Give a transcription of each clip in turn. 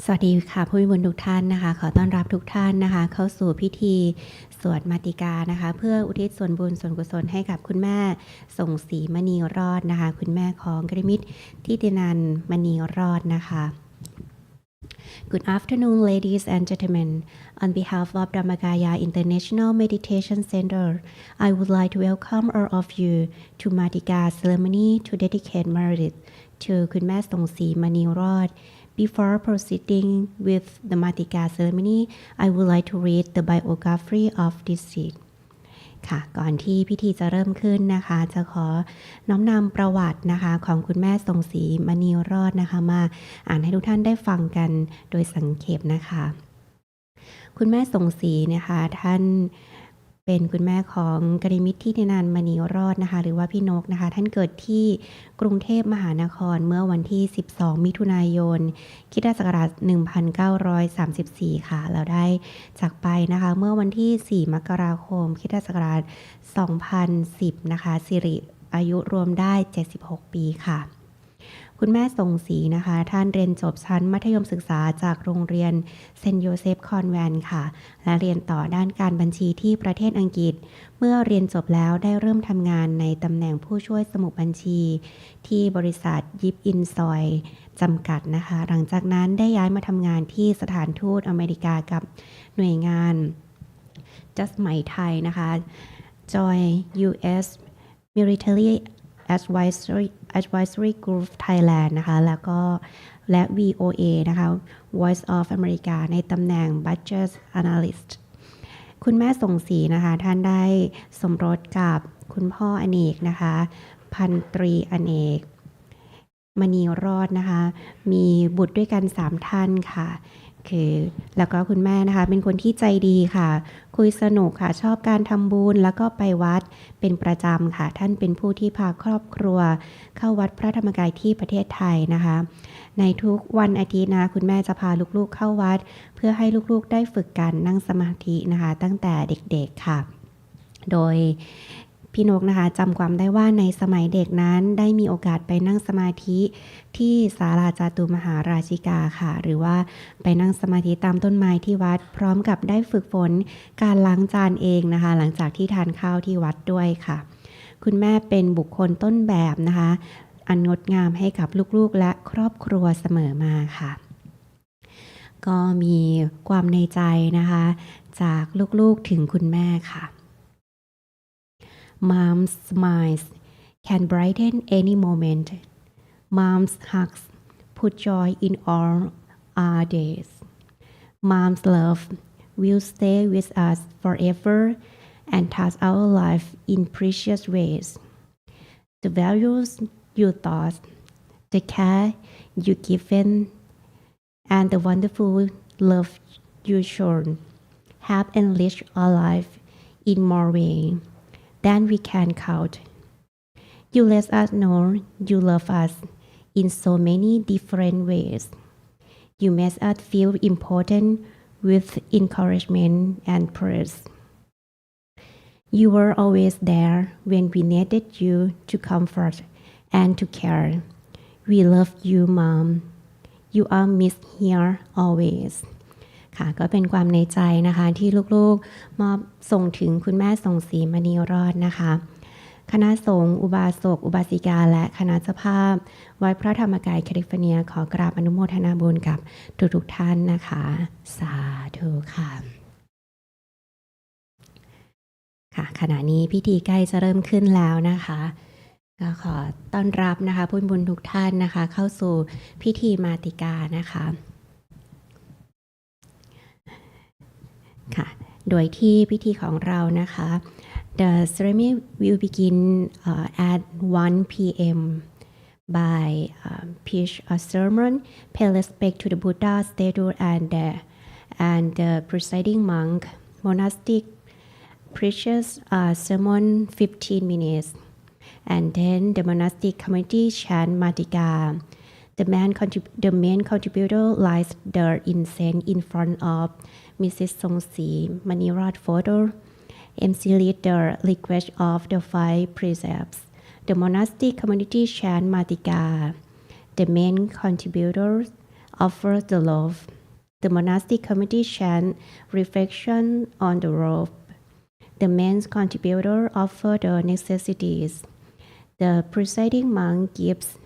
สวัสดีค่ะผู้มีบุญทุกท่านนะคะขอต้อนรับทุกท่านนะคะเข้าสู่พิธีสวดมาติกานะคะเพื่ออุทิศส่วนบุญส่วนกุศลให้กับคุณแม่ส่งศรีมณีรอดนะคะคุณแม่ของกฤมิตรทิตินันท์มณีรอดนะคะ Good afternoon, ladies and gentlemen. On behalf of Dhammakaya International Meditation Center, I would like to welcome all of you to Matika ceremony to dedicate merit to คุณแม่ส่งศรีมณีรอด Before proceeding with the Matika ceremony, I would like to read the biography of deceased. ค่ะก่อนที่พิธีจะเริ่มขึ้นนะคะจะขอน้อมนำประวัตินะคะของคุณแม่ส่งศรีมณีรอดนะคะมาอ่านให้ทุกท่านได้ฟังกันโดยสังเขปนะคะคุณแม่ส่งศรีนะคะท่านเป็นคุณแม่ของกฤมิตรทิตินันท์มณีรอดนะคะหรือว่าพี่นกนะคะท่านเกิดที่กรุงเทพมหานครเมื่อวันที่12มิถุนายนค.ศ. 1934ค่ะแล้วได้จากไปนะคะเมื่อวันที่4มกราคมค.ศ. 2010นะคะสิริอายุรวมได้76ปีค่ะคุณแม่ส่งศรีนะคะท่านเรียนจบชั้นมัธยมศึกษาจากโรงเรียนเซนต์โยเซฟคอนแวนต์ค่ะและเรียนต่อด้านการบัญชีที่ประเทศอังกฤษเมื่อเรียนจบแล้วได้เริ่มทำงานในตำแหน่งผู้ช่วยสมุดบัญชีที่บริษัทยิปอินซอยจำกัดนะคะหลังจากนั้นได้ย้ายมาทำงานที่สถานทูตอเมริกากับหน่วยงานจัสมัยไทยนะคะ Joy U.S. Military Advisory Group Thailand นะคะและ VOA นะคะ Voice of America ในตำแหน่ง Budget Analyst คุณแม่ส่งศรีนะคะท่านได้สมรสกับคุณพ่ออเนกนะคะพันตรีอเนกมณีรอดนะคะมีบุตรด้วยกัน3ท่านค่ะแล้วก็คุณแม่นะคะเป็นคนที่ใจดีค่ะคุยสนุกค่ะชอบการทำบุญแล้วก็ไปวัดเป็นประจำค่ะท่านเป็นผู้ที่พาครอบครัวเข้าวัดพระธรรมกายที่ประเทศไทยนะคะในทุกวันอาทิตย์นะคุณแม่จะพาลูกๆเข้าวัดเพื่อให้ลูกๆได้ฝึกการนั่งสมาธินะคะตั้งแต่เด็กๆค่ะโดยพี่นกนะคะจำความได้ว่าในสมัยเด็กนั้นได้มีโอกาสไปนั่งสมาธิที่ศาลาจาตุมหาราชิกาค่ะหรือว่าไปนั่งสมาธิตามต้นไม้ที่วัดพร้อมกับได้ฝึกฝนการล้างจานเองนะคะหลังจากที่ทานข้าวที่วัดด้วยค่ะคุณแม่เป็นบุคคลต้นแบบนะคะอันงดงามให้กับลูกๆและครอบครัวเสมอมาค่ะก็มีความในใจนะคะจากลูกๆถึงคุณแม่ค่ะMom's smiles can brighten any moment. Mom's hugs put joy in all our days. Mom's love will stay with us forever and touch our life in precious ways. The values you taught, the care you given, and the wonderful love you shown have enriched our life in more ways than we can count. You let us know you love us in so many different ways. You make us feel important with encouragement and praise. You were always there when we needed you to comfort and to care. We love you, Mom. You are missed here always.ค่ะก็เป็นความในใจนะคะที่ลูกๆมอบส่งถึงคุณแม่ส่งศรีมณีรอดนะคะคณะสงฆ์อุบาสกอุบาสิกาและคณะเจ้าภาพวัดพระธรรมกายแคลิฟอร์เนียขอกราบอนุโมทนาบุญกับทุกท่านนะคะสาธุค่ะค่ะขณะนี้พิธีใกล้จะเริ่มขึ้นแล้วนะคะก็ขอต้อนรับนะคะผู้บุญทุกท่านนะคะเข้าสู่พิธีมาติกานะคะค่ะโดยที่พิธีของเรานะคะ The ceremony will begin at 1 p.m. by preach a sermon, pay respect to the Buddha statue and the presiding monk. Monastic preaches a sermon 15 minutes, and then the monastic community chant Matika. The main contributor lights the incense in front of Mrs. Songsi Manirad photo. MC lead the request of the 5 precepts. The monastic community chant Matika. The main contributors offers the loaf. The monastic committee chants reflection on the robe. The main contributor offers the necessities. The presiding monk gives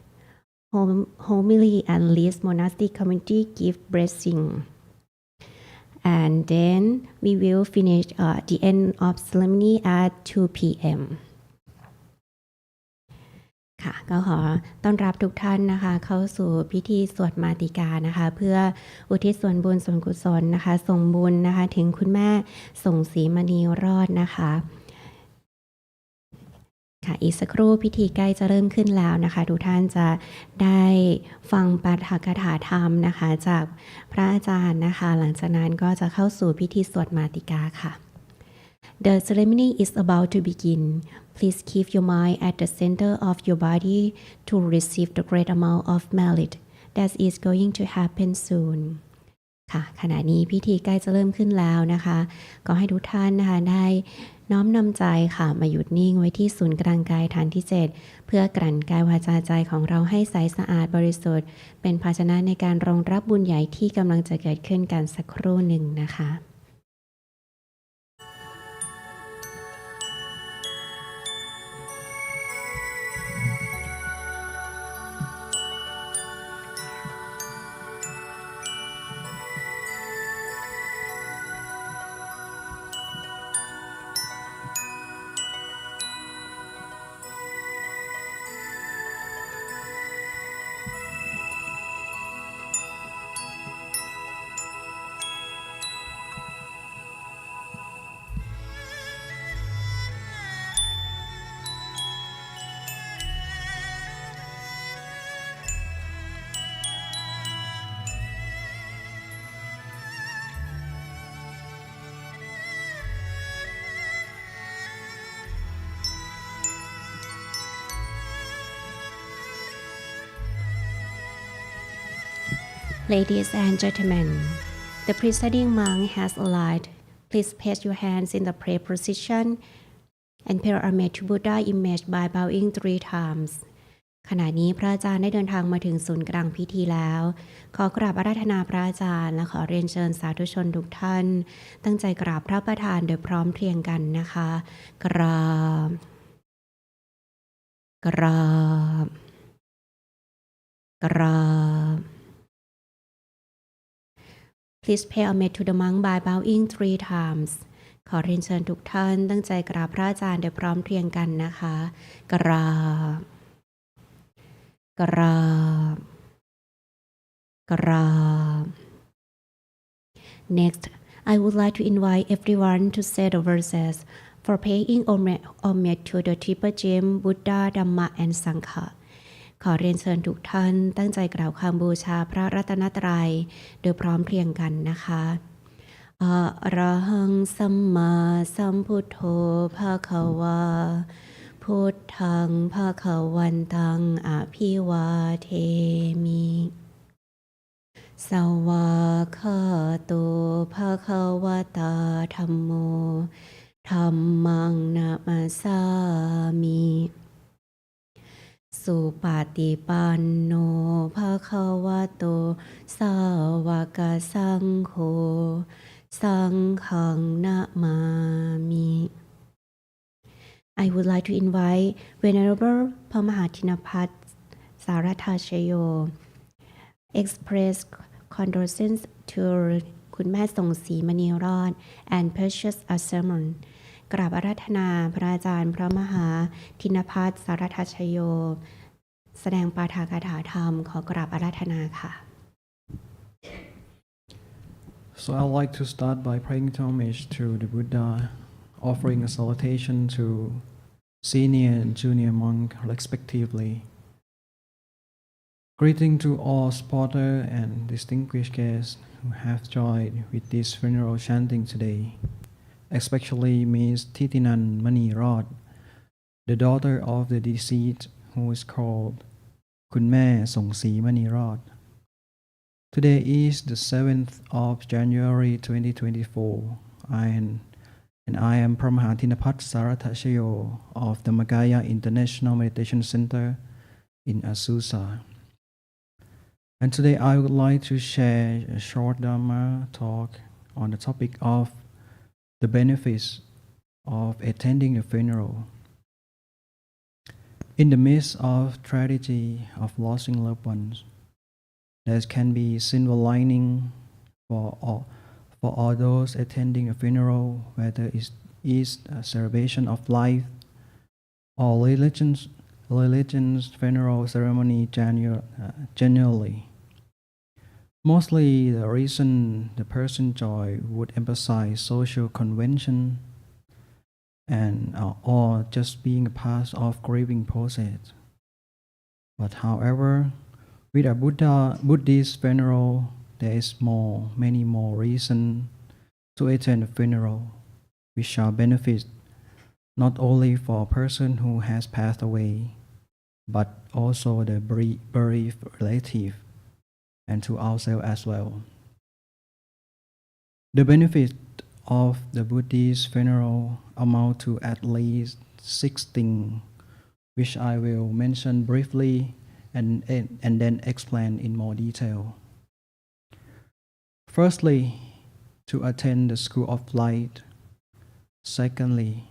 homily and leads monastic committee give blessing. And then we will finish the end of ceremony at 2 p.m. ค่ะก็ขอต้อนรับทุกท่านนะคะเข้าสู่พิธีสวดมาติกานะคะเพื่ออุทิศส่วนบุญส่วนกุศลนะคะส่งบุญนะคะถึงคุณแม่ส่งศรีมณีรอดนะคะค่ะอีกสักครู่พิธีใกล้จะเริ่มขึ้นแล้วนะคะทุกท่านจะได้ฟังปาฐกถาธรรมนะคะจากพระอาจารย์นะคะหลังจากนั้นก็จะเข้าสู่พิธีสวดมาติกาค่ะ The ceremony is about to begin. Please keep your mind at the center of your body to receive the great amount of merit that is going to happen soon. ค่ะขณะนี้พิธีใกล้จะเริ่มขึ้นแล้วนะคะก็ให้ทุกท่านนะคะได้น้อมนำใจค่ะมาหยุดนิ่งไว้ที่ศูนย์กลางกายฐานที่ 7 เพื่อกลั่นกายวาจาใจของเราให้ใสสะอาดบริสุทธิ์เป็นภาชนะในการรองรับบุญใหญ่ที่กำลังจะเกิดขึ้นกันสักครู่หนึ่งนะคะ Ladies and gentlemen, the presiding monk has arrived. Please place your hands in the prayer position and pay homage to Buddha image by bowing 3 times. ขณะนี้พระอาจารย์ได้เดินทางมาถึงศูนย์กลางพิธีแล้ว ขอกราบอาราธนาพระอาจารย์และขอเรียนเชิญสาธุชนทุกท่านตั้งใจกราบพระประธานโดยพร้อมเพรียงกันนะคะกราบกราบกราบPlease pay homage to the monk by bowing 3 times. ขอเรียนเชิญทุกท่านตั้งใจกราบพระอาจารย์โดยพร้อมเพรียงกันนะคะกราบกราบกราบ Next, I would like to invite everyone to say the verses for paying homage to the Triple Gem, Buddha, Dhamma and Sangha.ขอเรียนเชิญทุกท่านตั้งใจกล่าวคำบูชาพระรัตนตรัยโดยพร้อมเพรียงกันนะคะอะระหังสัมมาสัมพุทโธภะคะวาพุทธังภะคะวันตังอภิวาเทมิสวากขาโตภะคะวะตาธัมโมธัมมังนะมาสามิสุปฏิปันโนภะคะวะโตสาวกสังโฆสังฆังนะมามิ I would like to invite Venerable พระมหาธินภัทรสารัตถชโย express condolences to คุณแม่ส่งศรีมณีรอด and purchase a sermonกราบอาราธนาพระอาจารย์พระมหาธินภัทรสารัตถชโยแสดงปาฐกถาธรรมขอกราบอาราธนาค่ะ So I'd like to start by paying homage to the Buddha, offering a salutation to senior and junior monk respectively. Greeting to all supporter and distinguished guests who have joined with this funeral chanting today, especially Ms. Thitinan Mani Rod, the daughter of the deceased who is called Kun Mae Song Si Mani Rod. Today is the 7th of January 2024 and I am Pramahantinapat Sarathashayo of Dhammakaya International Meditation Center in Azusa. And today I would like to share a short Dhamma talk on the topic of the benefits of attending a funeral. In the midst of tragedy of losing loved ones, there can be silver lining for all those attending a funeral, whether it is a celebration of life or religion's funeral ceremony generally. Mostly the reason the person joy would emphasize social convention and or just being a part of grieving process. But however, with a Buddhist funeral, there is many more reasons to attend a funeral, which shall benefit not only for a person who has passed away, but also the bereaved relative, and to ourselves as well. The benefit of the Buddhist funeral amount to at least 6 things, which I will mention briefly and then explain in more detail. Firstly, to attend the school of light. Secondly,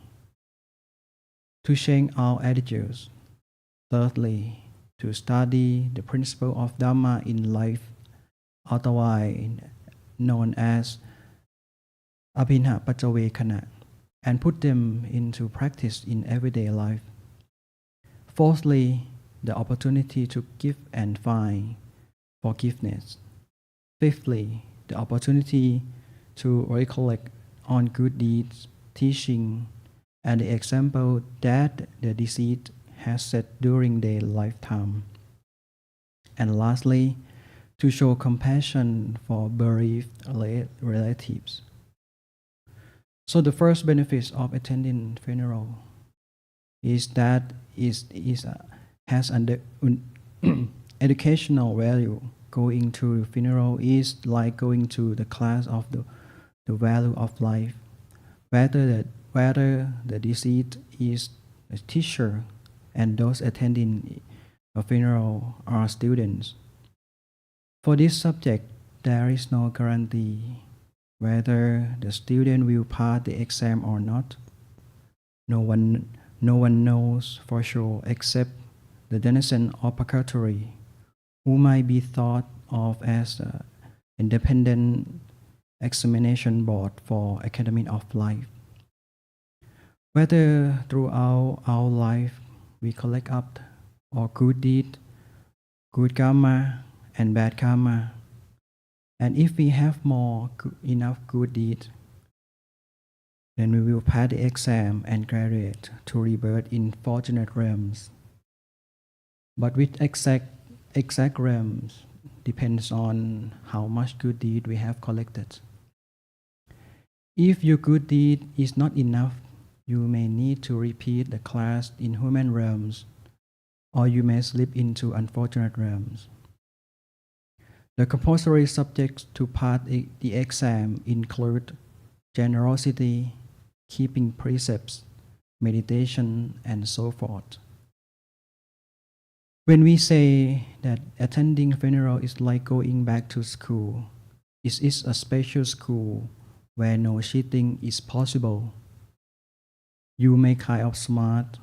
to change our attitudes. Thirdly, to study the principle of Dhamma in life, otherwise known as Abhinna Pacavekkhana, and put them into practice in everyday life. Fourthly, the opportunity to give and find forgiveness. Fifthly, the opportunity to recollect on good deeds, teaching, and the example that the deceased has set during their lifetime. And lastly, to show compassion for bereaved relatives. So the first benefits of attending funeral is that has an educational value. Going to the funeral is like going to the class of the value of life, whether the deceased is a teacher and those attending a funeral are students. For this subject, there is no guarantee whether the student will pass the exam or not. No one knows for sure except the denizen of purgatory, who might be thought of as an independent examination board for academy of life. Whether throughout our life we collect up or good deed, good karma and bad karma, and if we have enough good deed, then we will pass the exam and graduate to rebirth in fortunate realms. But with exact realms depends on how much good deed we have collected. If your good deed is not enough, you may need to repeat the class in human realms, or you may slip into unfortunate realms. The compulsory subjects to pass the exam include generosity, keeping precepts, meditation, and so forth. When we say that attending a funeral is like going back to school, it is a special school where no cheating is possible. You may kind of smart.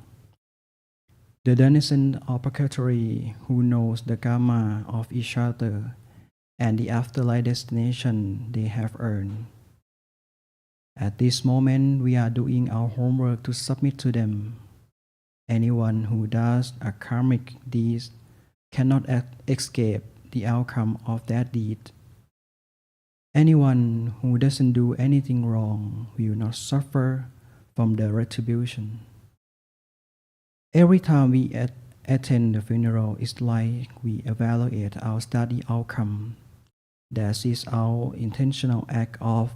The denizen of purgatory who knows the karma of each other and the afterlife destination they have earned. At this moment, we are doing our homework to submit to them. Anyone who does a karmic deed cannot escape the outcome of that deed. Anyone who doesn't do anything wrong will not suffer from the retribution. Every time we attend the funeral, it's like we evaluate our study outcome. That is our intentional act of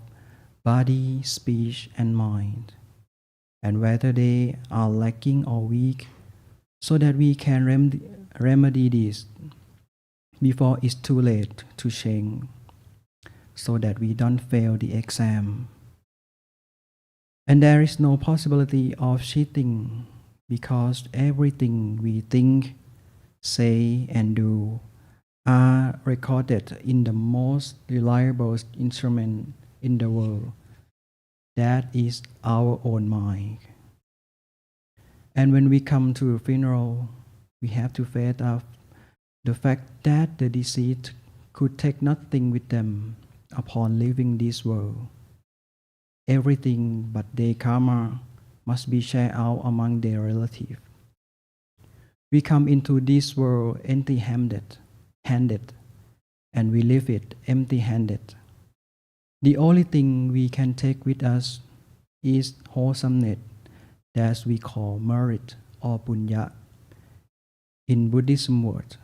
body, speech, and mind, and whether they are lacking or weak, so that we can remedy this before it's too late to change, so that we don't fail the exam. And there is no possibility of cheating, because everything we think, say, and do are recorded in the most reliable instrument in the world, that is our own mind. And when we come to a funeral, we have to face up the fact that the deceased could take nothing with them upon leaving this world. Everything but their karma must be shared out among their relatives. We come into this world empty-handed, and we leave it empty-handed. The only thing we can take with us is wholesomeness that we call merit or punya in Buddhism word,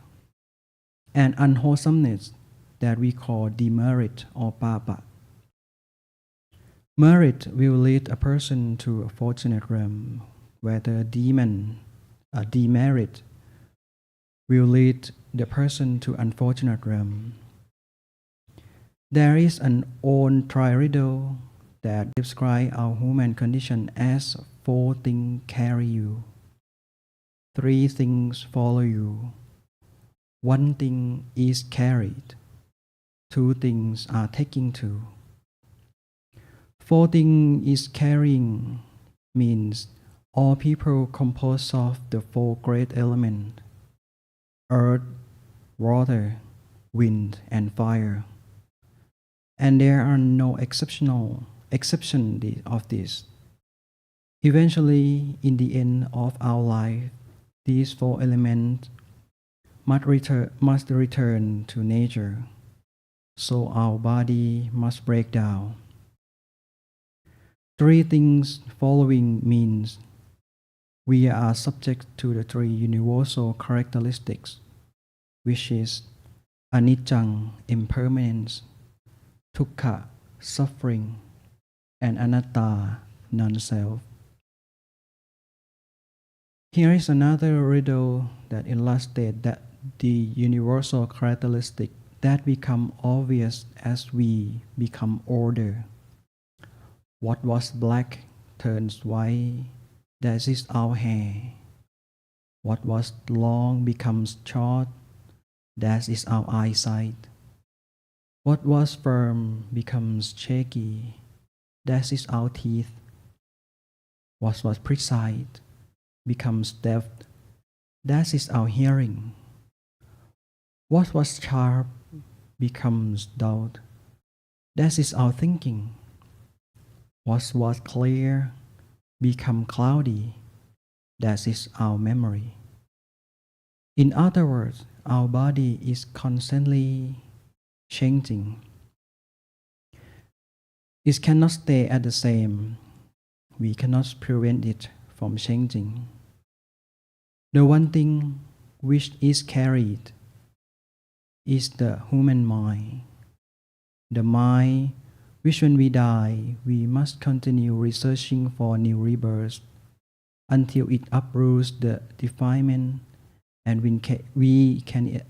and unwholesomeness that we call demerit or papa. Merit will lead a person to a fortunate realm, whether demerit will lead the person to unfortunate realm. There is an old triad that describes our human condition as 4 things carry you, 3 things follow you, 1 thing is carried, 2 things are taking to. 4 things is carrying means all people composed of the 4 great elements: earth, water, wind, and fire. And there are no exception of this. Eventually, in the end of our life, these 4 elements must return to nature, so our body must break down. 3 things following means we are subject to the 3 universal characteristics, which is anicca, impermanence, dukkha, suffering, and anatta, non-self. Here is another riddle that illustrates that the universal characteristic that become obvious as we become older. What was black turns white, that is our hair. What was long becomes short, that is our eyesight. What was firm becomes shaky, that is our teeth. What was precise becomes deaf, that is our hearing. What was sharp becomes dull, that is our thinking. What was clear becomes cloudy, that is our memory. In other words, our body is constantly changing. It cannot stay at the same. We cannot prevent it from changing. The one thing which is carried is the human mind. The mind which when we die, we must continue researching for new rebirths until it uproots the defilement and we can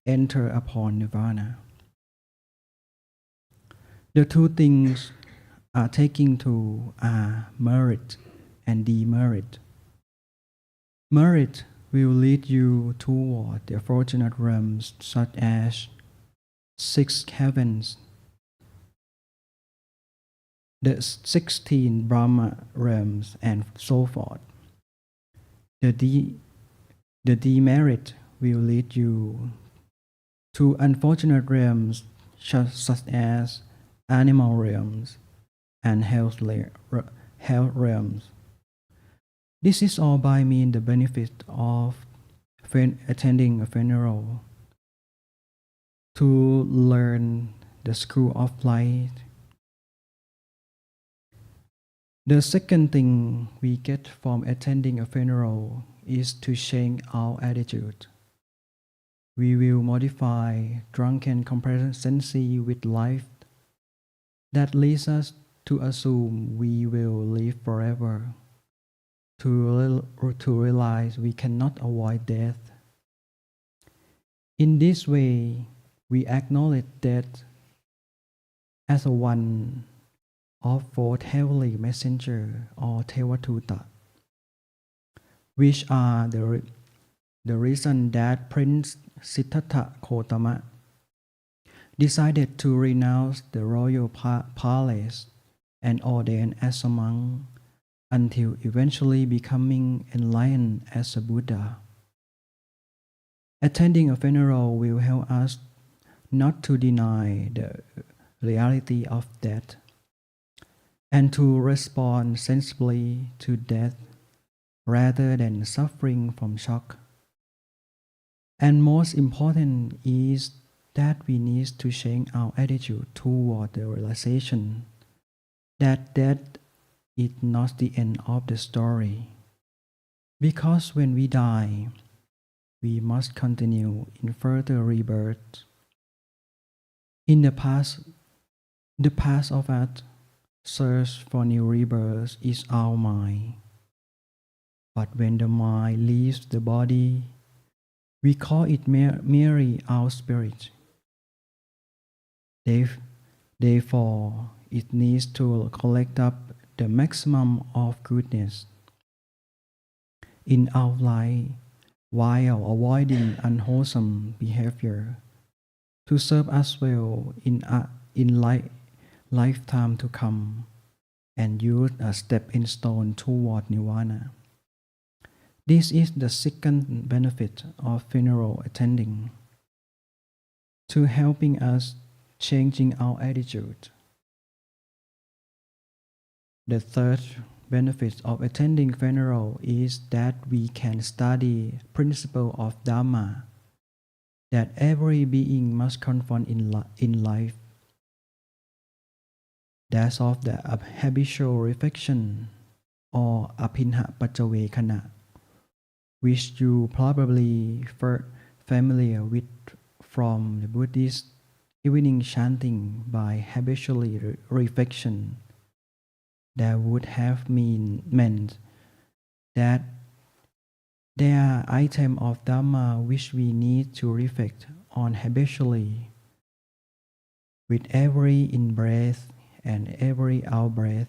enter upon nirvana. The 2 things are taking to are merit and demerit. Merit will lead you toward the fortunate realms such as 6 heavens, the 16 Brahma realms, and so forth. The demerit will lead you to unfortunate realms such as animal realms and hell realms. This is all by means the benefit of attending a funeral, to learn the school of life. The second thing we get from attending a funeral is to change our attitude. We will modify drunken complacency with life that leads us to assume we will live forever, to realize we cannot avoid death. In this way, we acknowledge death as a one of 4 heavenly messenger or Tevatuta, which are the reason that Prince Siddhartha Gautama decided to renounce the royal palace and ordain as a monk until eventually becoming enlightened as a Buddha. Attending a funeral will help us not to deny the reality of death and to respond sensibly to death rather than suffering from shock. And most important is that we need to change our attitude toward the realization that death is not the end of the story. Because when we die, we must continue in further rebirth. In the past of us search for new rebirth is our mind. But when the mind leaves the body, we call it merely our spirit. Therefore, it needs to collect up the maximum of goodness in our life while avoiding unwholesome behavior to serve us well in lifetime to come and use a stepping stone toward nirvana. This is the second benefit of funeral attending, to helping us changing our attitude. The third benefit of attending funeral is that we can study principle of Dhamma that every being must confront in life. That's of the habitual reflection or apinha pacavekana, which you probably familiar with from the Buddhist evening chanting by habitually reflection. That would have meant that there are items of Dhamma which we need to reflect on habitually with every in-breath and every out-breath,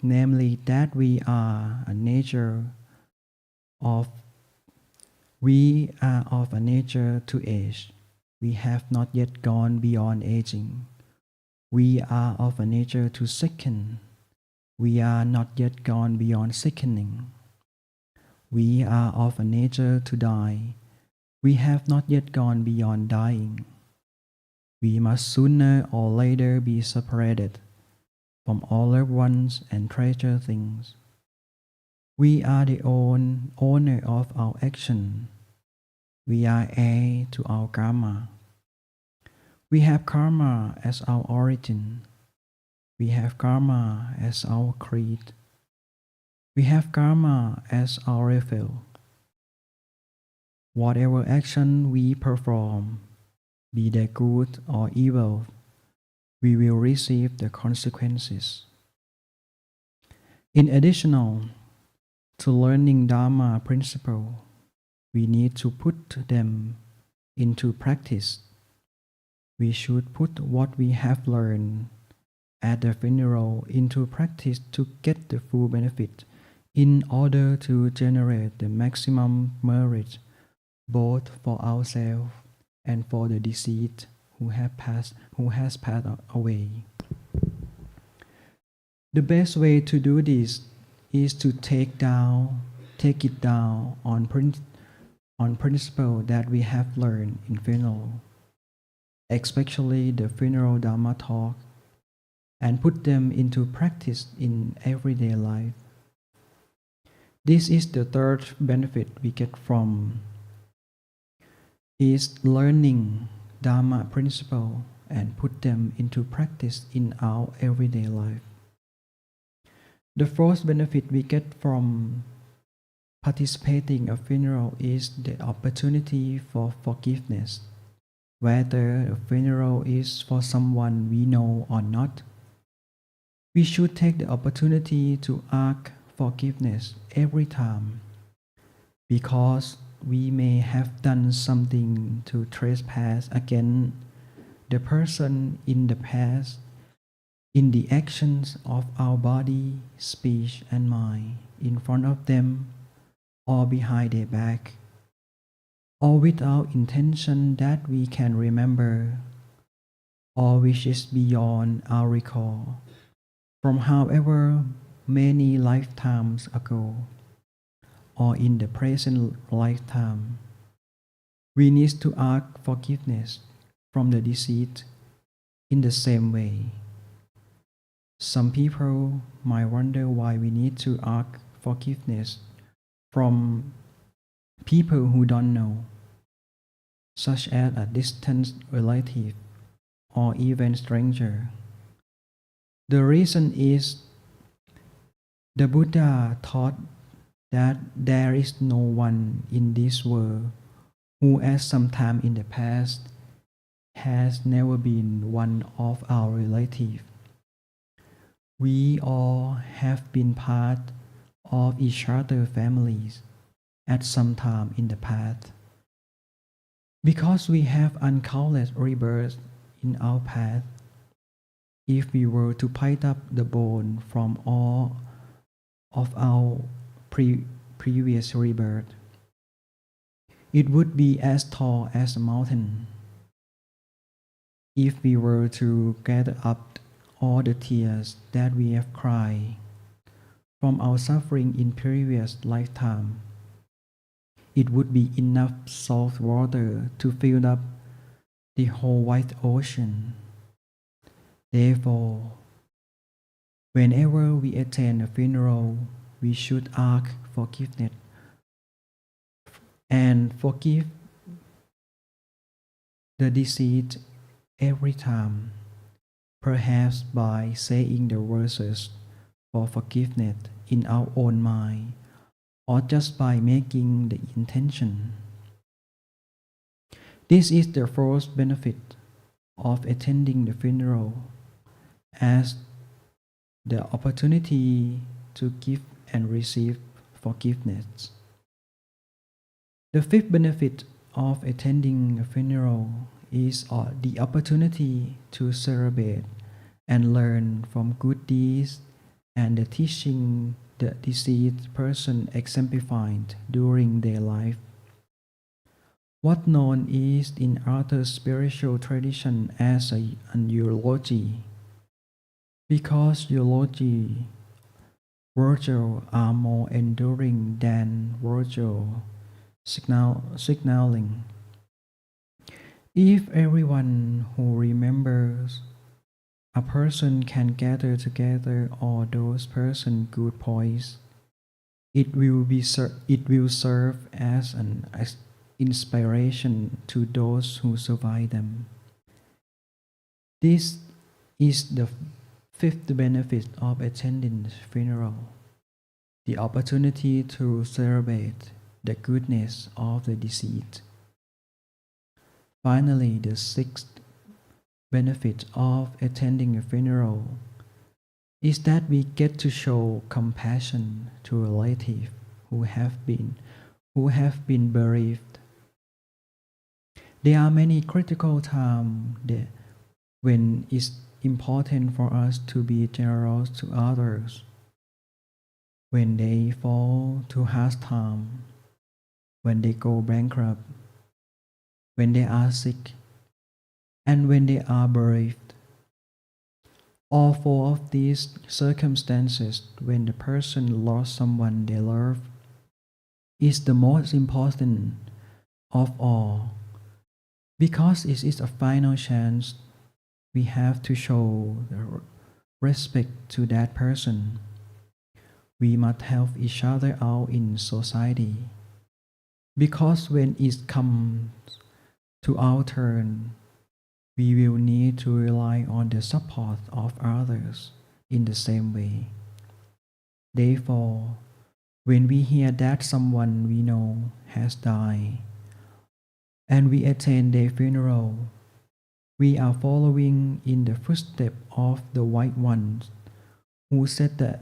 namely that we are of a nature to age. We have not yet gone beyond aging. We are of a nature to sicken. We are not yet gone beyond sickening. We are of a nature to die. We have not yet gone beyond dying. We must sooner or later be separated from all loved ones and treasured things. We are the owner of our action. We are heir to our karma. We have karma as our origin. We have karma as our creed. We have karma as our refill. Whatever action we perform, be they good or evil, we will receive the consequences. In addition to learning Dhamma principle, we need to put them into practice. We should put what we have learned at the funeral into practice to get the full benefit in order to generate the maximum merit both for ourselves and for the deceased who has passed away. The best way to do this is to take it down on principle that we have learned in funeral, especially the funeral Dhamma talk, and put them into practice in everyday life. This is the third benefit we get from is learning Dhamma principle and put them into practice in our everyday life. The fourth benefit we get from participating in a funeral is the opportunity for forgiveness, whether the funeral is for someone we know or not. We should take the opportunity to ask forgiveness every time, because we may have done something to trespass against the person in the past, in the actions of our body, speech, and mind, in front of them or behind their back. or without intention that we can remember, or which is beyond our recall, from however many lifetimes ago, or in the present lifetime. We need to ask forgiveness from the deceased in the same way. Some people might wonder why we need to ask forgiveness from people who don't know, such as a distant relative or even stranger. The reason is the Buddha taught that there is no one in this world who at some time in the past has never been one of our relatives. We all have been part of each other's families at some time in the past. Because we have uncountless rebirths in our path, if we were to pile up the bone from all of our previous rebirth, it would be as tall as a mountain. If we were to gather up all the tears that we have cried from our suffering in previous lifetime, it would be enough salt water to fill up the whole wide ocean. Therefore, whenever we attend a funeral, we should ask forgiveness and forgive the deceased every time, perhaps by saying the verses for forgiveness in our own mind, or just by making the intention. This is the first benefit of attending the funeral, as the opportunity to give and receive forgiveness. The fifth benefit of attending a funeral is the opportunity to celebrate and learn from good deeds and the teaching the deceased person exemplified during their life. What known is in other spiritual tradition as an eulogy, because eulogy virtues are more enduring than virtual signaling. If everyone who remembers a person can gather together all those person's good points, it will serve as an inspiration to those who survive them. This is the fifth benefit of attending the funeral, the opportunity to celebrate the goodness of the deceased. Finally, the sixth benefit of attending a funeral is that we get to show compassion to relatives who have been bereaved. There are many critical times when it's important for us to be generous to others. When they fall to hard times, when they go bankrupt, when they are sick, and when they are bereaved. All four of these circumstances, when the person lost someone they love, is the most important of all, because it is a final chance. We have to show the respect to that person. We must help each other out in society, because when it comes to our turn, we will need to rely on the support of others in the same way. Therefore, when we hear that someone we know has died, and we attend their funeral, we are following in the footsteps of the white ones who set the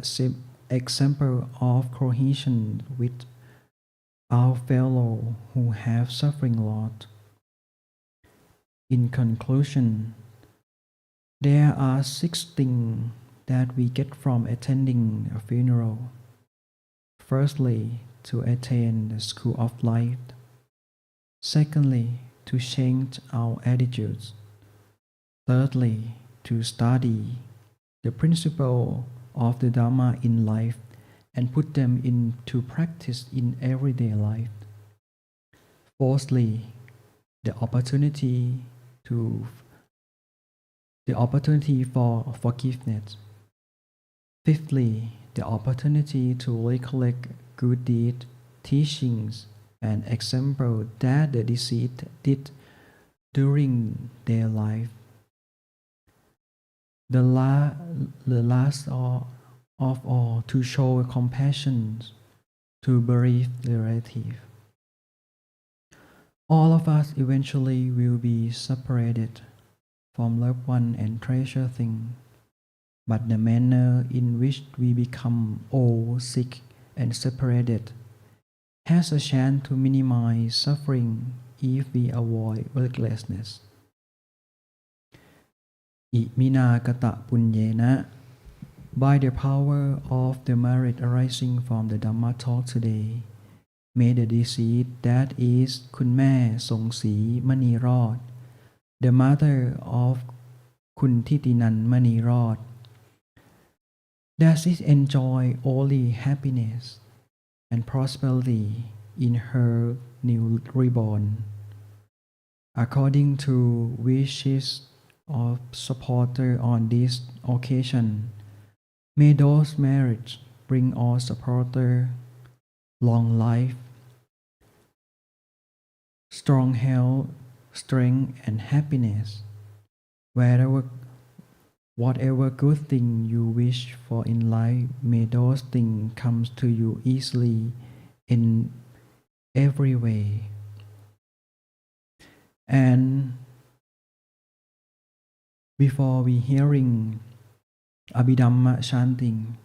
example of cohesion with our fellow who have suffering lot. In conclusion, there are 6 things that we get from attending a funeral. Firstly, to attain the school of life. Secondly, to change our attitudes. Thirdly, to study the principle of the Dhamma in life and put them into practice in everyday life. Fourthly, the opportunity to the opportunity for forgiveness. Fifthly, the opportunity to recollect good deeds, teachings, and example that the deceased did during their life. The, the last of all, to show compassion to bereaved relative. All of us eventually will be separated from loved one and treasure thing, but the manner in which we become old, sick, and separated has a chance to minimize suffering if we avoid recklessness. Imina kata punyena. By the power of the merit arising from the Dhamma talk today, may the deceased, that is คุณแม่ทรงศรีมณีรอด the mother of คุณทิตินันมณีรอด does it enjoy only happiness and prosperity in her new reborn, according to wishes of supporter on this occasion. May those marriages bring all supporter long life, strong health, strength, and happiness. Whatever good thing you wish for in life, may those things come to you easily in every way. And before we hearing Abhidhamma chanting,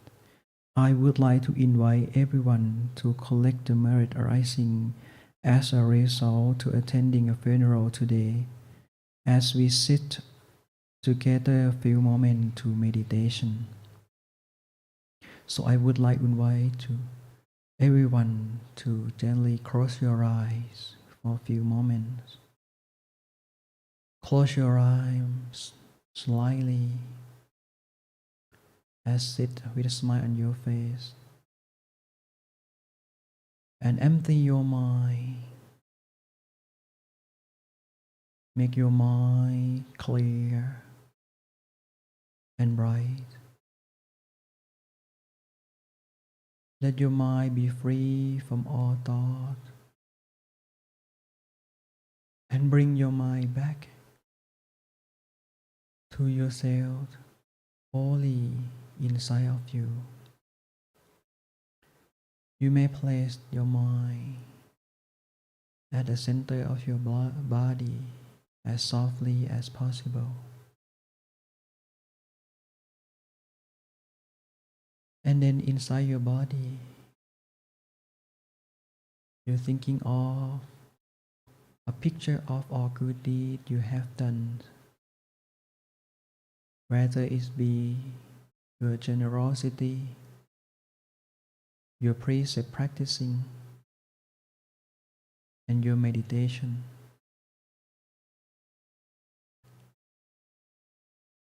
I would like to invite everyone to collect the merit arising as a result to attending a funeral today, as we sit together a few moments to meditation. So I would like to invite everyone to gently close your eyes for a few moments. Close your eyes slightly as sit with a smile on your face and empty your mind. Make your mind clear and bright. Let your mind be free from all thought and bring your mind back to yourself, wholly inside of you. You may place your mind at the center of your body as softly as possible. And then inside your body, you're thinking of a picture of all good deeds you have done, whether it be your generosity, your precept practicing, and your meditation.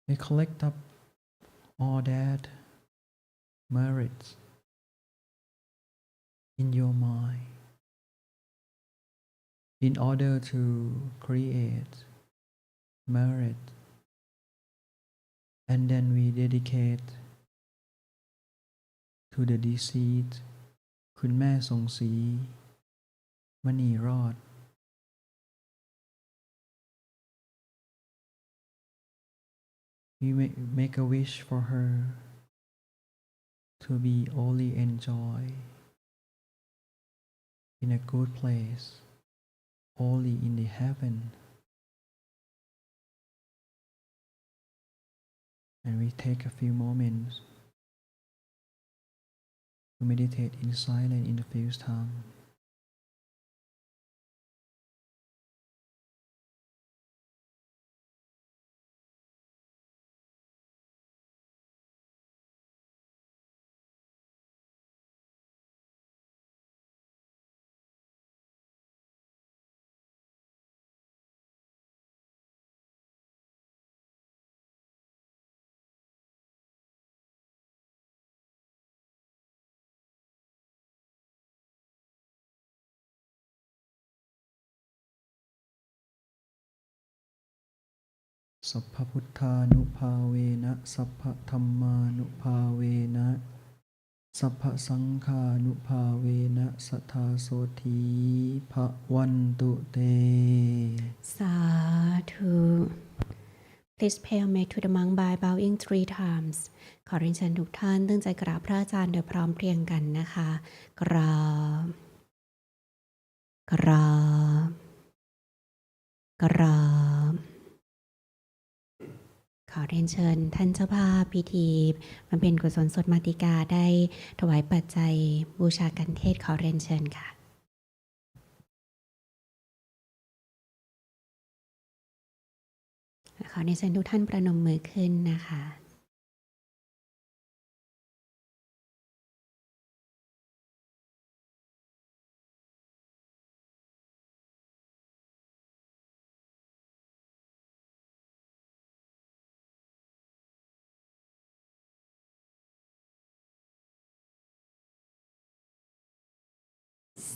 We collect up all that merits in your mind in order to create merit, and then we dedicate to the deceased คุณแม่ทรงศรีมณีรอด We make a wish for her to be only enjoy in a good place, only in the heaven. And we take a few moments to meditate in silence in the first time. สัพพพุทธานุภาเวนะสัพพธัมมานุภาเวนะสัพพสังฆานุภาเวนะสัทธาโสธีภวันตุเตสาธุ Please pay homage to the monk by bowing 3 times ขอเรียนเชิญทุกท่านตั้งใจกราบพระอาจารย์โดยพร้อมเพรียงกันนะคะกราบกราบกราบขอเรียนเชิญท่านเจ้าภาพพิธีมันเป็นกุศลสดมาติกาได้ถวายปัจจัยบูชากันเทศขอเรียนเชิญค่ะขอเรียนเชิญทุกท่านประนมมือขึ้นนะคะ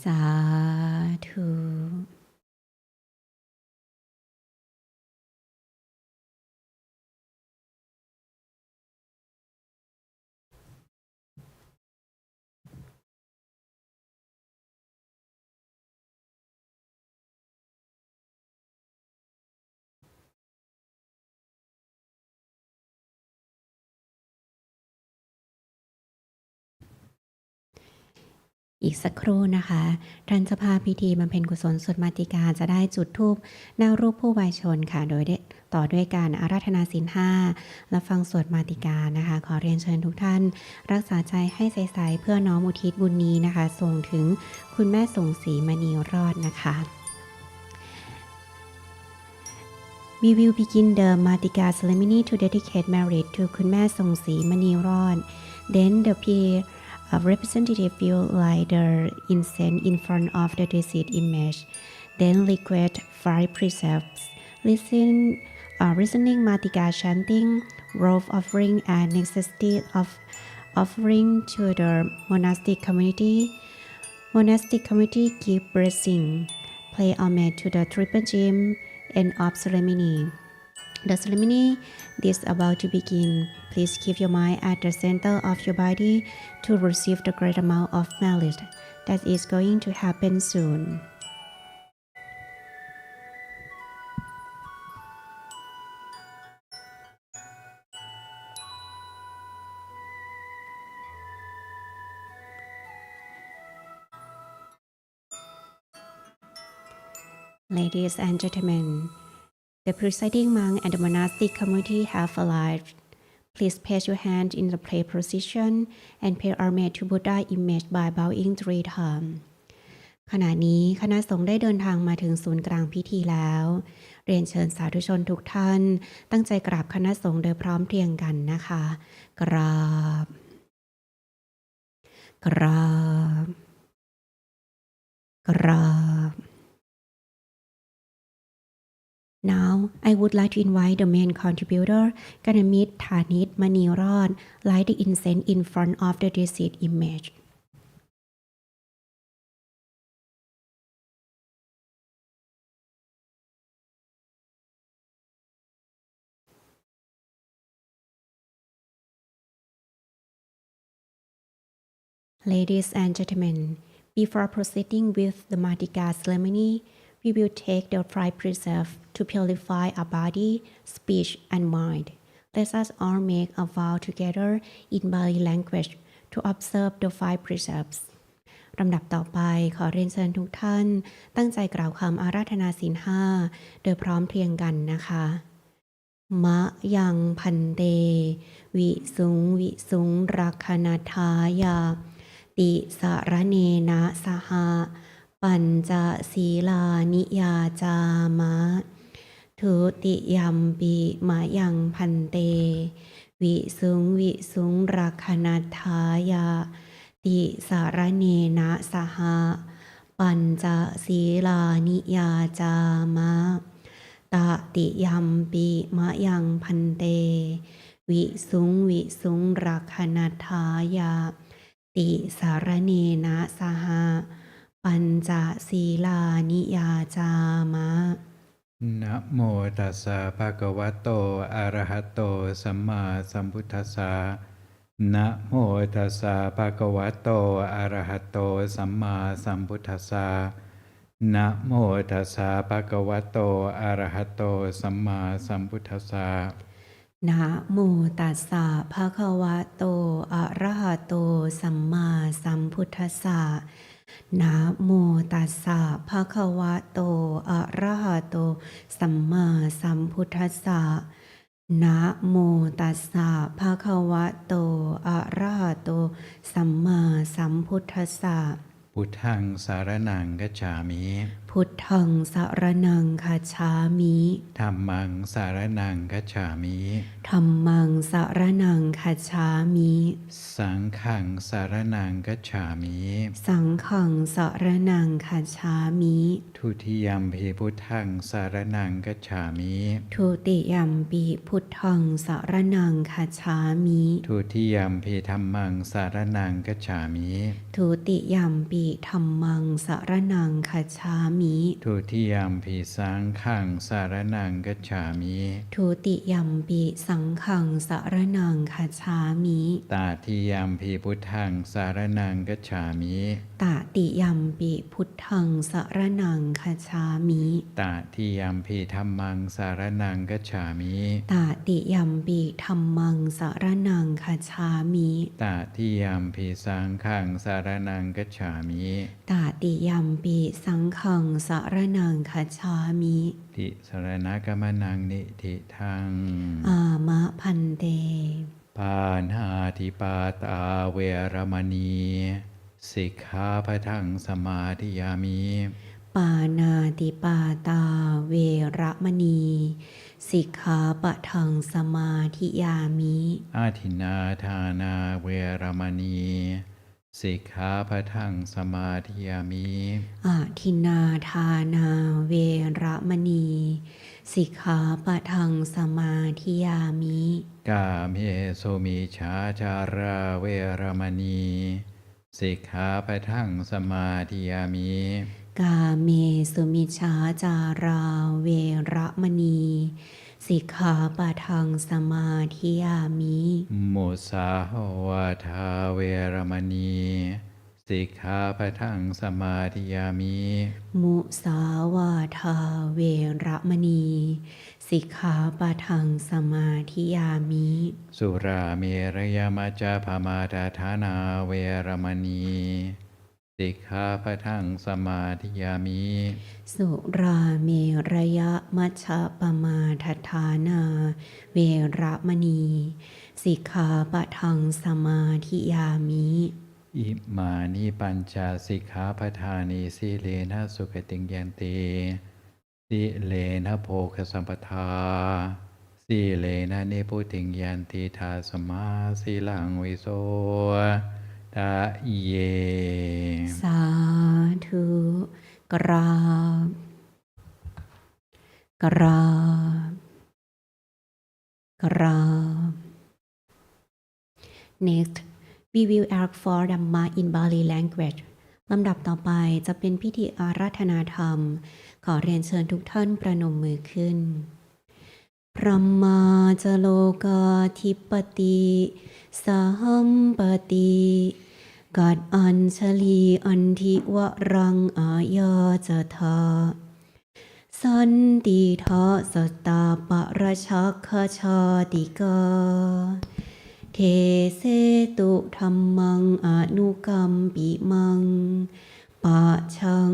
สาธุอีกสักครู่นะคะท่านเจ้าภาพพิธีบำเพ็ญกุศลสวดมาติกาจะได้จุดธูปหน้ารูปผู้วายชนค่ะโดยต่อด้วยการอาราธนาศีล 5และฟังสวดมาติกานะคะขอเรียนเชิญทุกท่านรักษาใจให้ใสๆเพื่อน้อมอุทิศบุญนี้นะคะส่งถึงคุณแม่ส่งศรีมณีรอดนะคะ We will begin the Matika ceremony to dedicate merit to คุณแม่ทรงศรีมณีรอด Then the peer representative will light the incense in front of the deceased image. Then request 5 precepts. Listening Matika chanting, robe offering, and necessity of offering to the monastic community. Monastic community give blessing. Play homage to the triple gem. End of ceremony. The ceremony is about to begin. Please keep your mind at the center of your body to receive the great amount of merit that is going to happen soon. Ladies and gentlemen, the presiding monk and the monastic community have arrived. Please place your hand in the prayer position and pay homage to Buddha image by bowing 3 times. ขณะนี้คณะสงฆ์ได้เดินทางมาถึงศูนย์กลางพิธีแล้ว เรียนเชิญสาธุชนทุกท่านตั้งใจกราบคณะสงฆ์โดยพร้อมเพรียงกันนะคะกราบกราบกราบNow, I would like to invite the main contributor, Ganamit Thanit Manirod, light the incense in front of the deceased image. Ladies and gentlemen, before proceeding with the Matika ceremony, we will take the 5 precepts to purify our body, speech, and mind. Let us all make a vow together in Bali language to observe the 5 precepts. ลำดับต่อไปขอเรียนเชิญทุกท่านตั้งใจกล่าวคำอาราธนาศีล 5โดยพร้อมเพรียงกันนะคะมะยังพันเตวิสุงรักขณทายาติสารเนนะสหะปัญจศีลานิยาจามะทุติยัมปิมะยังพันเตวิสุงรักขณทายาติสารเนนะสหะปัญจศีลานิยาจามะตติยัมปิมะยังพันเตวิสุงรักขณทายาติสารเนนะสหะปัญจศีลานิยาจามะ นะโมตัสสะภะคะวะโตอะระหะโตสัมมาสัมพุทธัสสะนะโมตัสสะภะคะวะโตอะระหะโตสัมมาสัมพุทธัสสะนะโมตัสสะภะคะวะโตอะระหะโตสัมมาสัมพุทธัสสะนะโมตัสสะภะคะวะโตอะระหะโตสัมมาสัมพุทธัสสะนะโมตัสสะภะคะวะโตอะระหะโตสัมมาสัมพุทธัสสะนะโมตัสสะภะคะวะโตอะระหะโตสัมมาสัมพุทธัสสะพุทธังสารนังกัจฉามิ พุทธังสรณังคัจฉามิ ธัมมังสารนังกัจฉามิ ธัมมังสรณังคัจฉามิ สังฆังสารนังกัจฉามิ สังฆังสรณังคัจฉามิ ทุติยัมภิพุทธังสารนังกัจฉามิ ทุติยัมปิพุทธังสรณังคัจฉามิ ทุติยัมภิธัมมังสารนังกัจฉามิ ทุติยัมปิธัมมังสรณังคัจฉามิ ทุติยัมภิสังฆังสารนังกัจฉามิ ทุติยัมปิสังฆังสรณังคัจฉามิ ตาทิยัมภิพุทธังสารนังกัจฉามิ ตติยัมปิพุทธังสรณังคัจฉามิ ตาทิยัมภิธัมมังสารนังกัจฉามิ ตติยัมปิธัมมังสรณังคัจฉามิ ตาทิยัมภิสังฆังสารนังกัจฉามิ ตติยัมปิสังฆังสรณังคัจฉามิ ติสรณกมนังนิธิทัง อามะพันเต ปานาติปาตาเวรมณีสิกขาปะทังสมาธิยามิ ปานาติปาตาเวระมณีสิกขาปะทังสมาธิยามิ อาทินนาทานาเวรมณีสิกขาปะทังสมาธิยามิ อาทินนาทานาเวระมณีสิกขาปะทังสมาธิยามิ กาเมสุมิชาจาราเวรมณีสิกขาปะทังสมาธิยามิ กาเมสุมิชาจาราเวระมณีสิกขาปะทังสมาธิยามิ มุสาวาทาเวรมณีสิกขาปะทังสมาธิยามิ มุสาวาทาเวระมณีสิกขาปะทังสมาธิยามิ สุราเมรยมัจจพามาทาฐานาเวรมณีสิกขาปะทังสมาธิยามิ สุราเมระยะมัชฌะปมาทัฏฐานาเวระมณีสิกขาปะทังสมาธิยามิ อิมานิปัญจสิกขาปทานิสีเลนะสุขติงยันติสีเลนะโภคสัมปทาสีเลนะนิพุติงยันติทาสมาสีลังวิโสทาเย สาธุกราบกราบกราบ Next we will ask for Dhamma in Bali language ลำดับต่อไปจะเป็นพิธีอาราธนาธรรมขอเรียนเชิญทุกท่านประนมมือขึ้นพระมาจโลกาธิปติสัมปติกัดอัญชลีอันทิวรังอายาจทาสันติทาสตาปราชักขชาติกาเทเสตุธัมมังอนุกัมปิมังปะชัง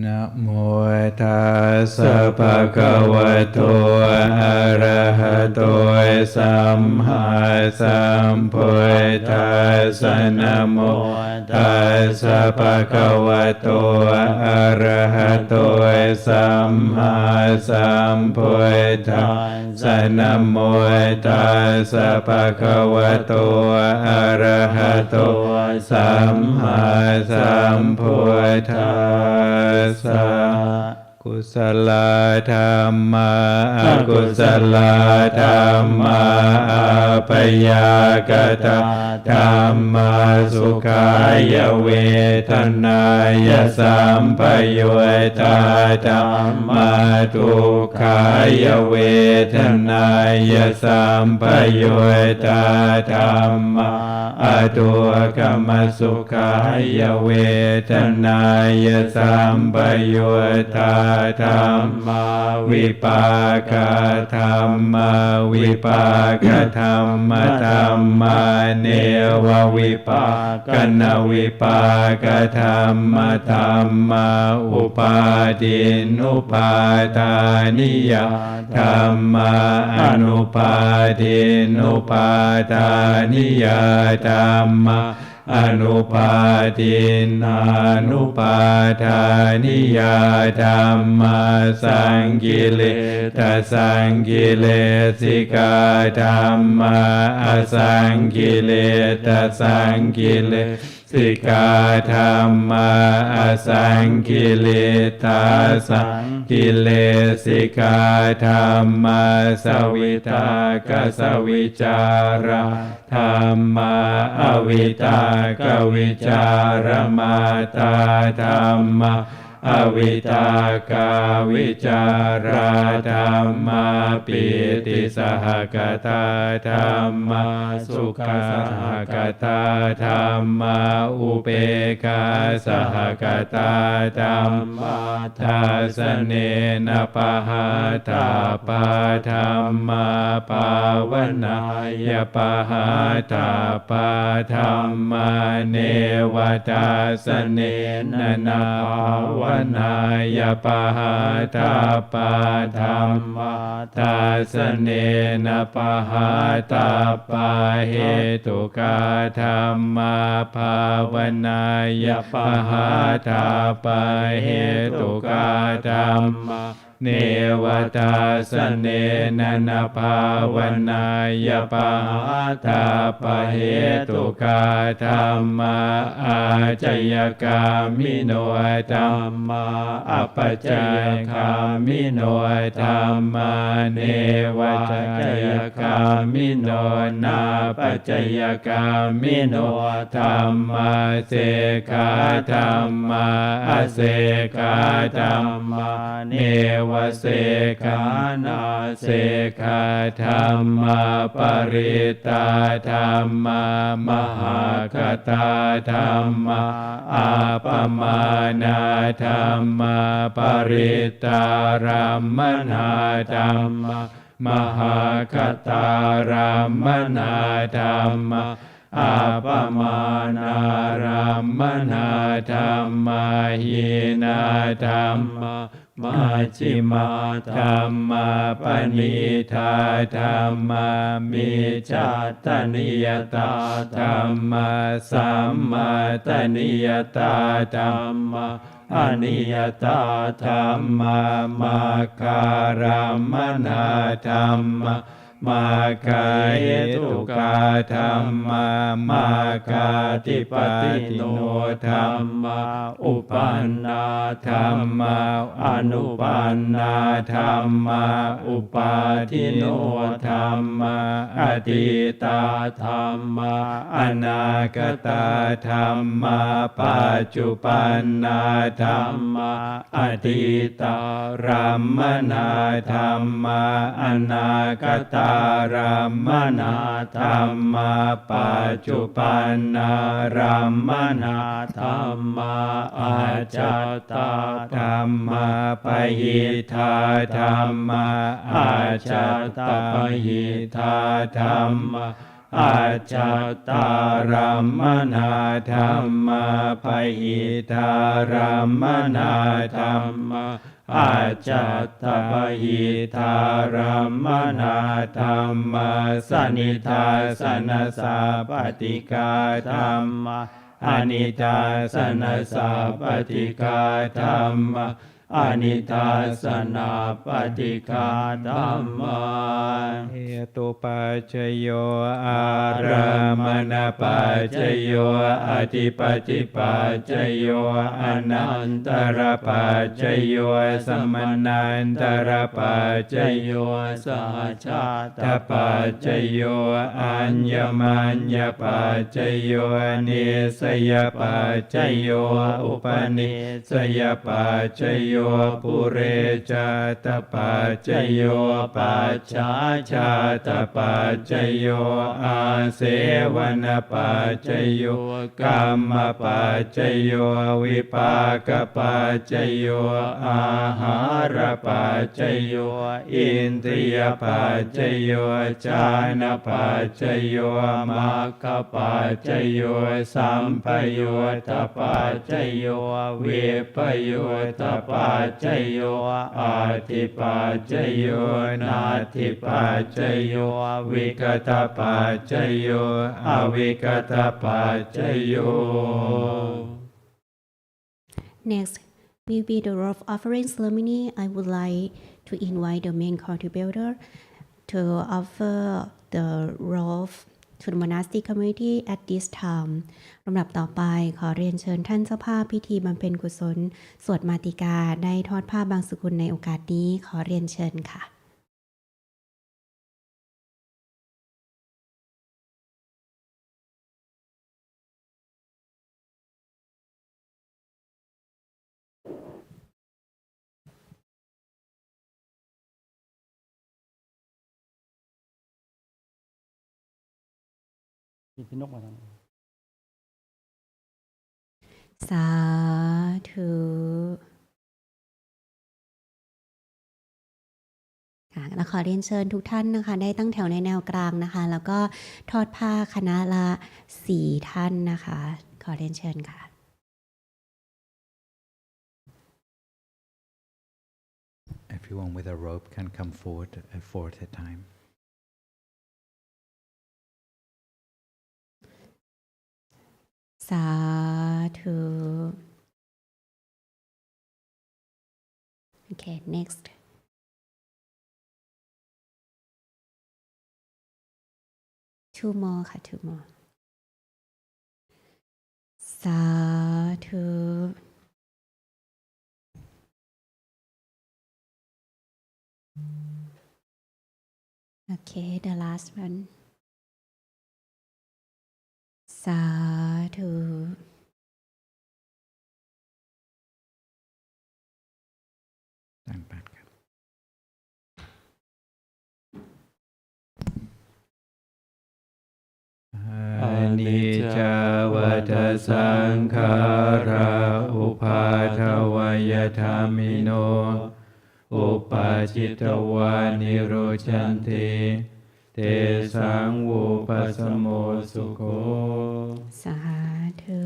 นะโมตัสสะภะคะวะโตอะระหะโตสัมมาสัมพุทธัสสะนะโมตัสสะภะคะวะโตอะระหะโตสัมมาสัมพุทธัสสะนะโมตัสสะภะคะวะโตอะระหะโตสัมมาสัมพุทธัสสะ กุศลธรรมะอกุศลธรรมะอัปยากตาธรรมะสุขายเวทนายสัมปยุตตาธรรมะทุกขายเวทนายสัมปยุตตาธรรมะอทุกขมสุขายเวทนายสัมปยุตตาธรรมะวิปากธรรมะวิปากธรรมะธรรมะเนววิปากนวิปากธรรมะธรรมะอุปาทินุปาทานิยธรรมะอนุปาทินุปาทานิยธรรมะอนุปาทินานุปาทานิยธรรมะสังกิเลสสังกิเลสิกาธรรมะอสังกิเลสสังกิเลสิกาธรรมะอสังกิเลสสังกิเลสิกาธรรมะสวิตากสวิจาระธรรมะอวิตากวิจารมาตาธรรมะอวิตากาวิจาราธรรมะปิติสหกตาธรรมะสุขสหกตาธรรมะอุเบกขาสหกตาธรรมะทัสเนนะปะหาตาปะธรรมะภาวนายปะหาตาปะธรรมะเนวทัสเนนะนาภาวนายปะหาตาปะธรรมะทัสเนนะปะหาตาปะเหตุกาธรรมะภาวนายปะหาตาปะเหตุกาธรรมะเนวทัสเนนะนะภาวนายปะหาตาปะเหตุกาธรรมะอาจยกามิโนธรรมะอัปปจยกามิโนธรรมะเนวจยกามิโนนาปัจจยกามิโนธรรมะเสกาธรรมะอเสกาธรรมะเนวเสกานาเสกาธรรมะปริตาธรรมะมหากตาธรรมะอาปมานาธรรมะปริตารัมมนาธรรมะมหากตารัมมนาธรรมะอาปมานารัมมนาธรรมะหินาธรรมะมัชฌิมาธรรมะปณิธาธรรมะมิจฉาตนิยตาธรรมะสัมมาตนิยตาธรรมะอนิยตาธรรมะมาการัมมนาธรรมะมาคายตุกาธรรมะมาคาติปติโนธรรมะอุปันนาธรรมะอนุปันนาธรรมะอุปาทิโนธรรมะอติตาธรรมะอนาคตาธรรมะปัจจุปันนาธรรมะอติตารัมมนาธรรมะอนาคตารัมมนาธรรมะปัจจุปันนารัมมนาธรรมะอาจาตาธรรมะปหิทาธรรมะอาจาตาปหิทาธรรมะอาจาตารัมมนาธรรมะปหิทารัมมนาธรรมะอาจาตาปหิทารัมมนาธรรมะสนิทาสนะสาปฏิกาธรรมะอนิทาสนะสาปฏิกาธรรมะ อนิทัสสนาปฏิฆาธัมมาเหตุปัจจโยอารามณปัจจโยอธิปติปัจจโยอนันตรปัจจโยสมนันตรปัจจโยสหชาตปัจจโยอัญญมัญญปัจจโยนิสยปัจจโยอุปนิสยปัจจโยปุเรจาตปัจจโยปัจฉาชาตปัจจโยอาเสวนปัจจโยกัมมปัจจโยวิปากปัจจโยอาหารปัจจโยอินทรียปัจจโยจานปัจจโยมัคคปัจจโยสัมปโยตปัจจโยวิปโยตปัจจโยอาทิปัจจโยนาทิปัจจโยวิกตปัจจโยอวิกตปัจจโย Next will be the robe offering ceremony. I would like to invite the main contributor to offer the robe to the monastic community at this time. ลำดับต่อไปขอเรียนเชิญท่านเจ้าภาพพิธีบำเพ็ญกุศลสวดมาติกาได้ทอดผ้าบางสกุลในโอกาสนี้ขอเรียนเชิญค่ะพี่นกมาทางสาธุค่ะแล้วขอเรียนเชิญทุกท่านนะคะได้ตั้งแถวในแนวกลางนะคะแล้วก็ทอดผ้าคณะละ4ท่านนะคะขอเรียนเชิญค่ะ Everyone with a robe can come forward four at a time. Sadhu. Okay, next. Two more ค่ะ two more. Sadhu. Okay, the last one. Sadhu. Stand back. อนิจจวัฏสังขาราอุปาทวยธรรมิโนอุปาจิตวานิโรชันติเตสังวุปัสสโมสุโข Sadhu.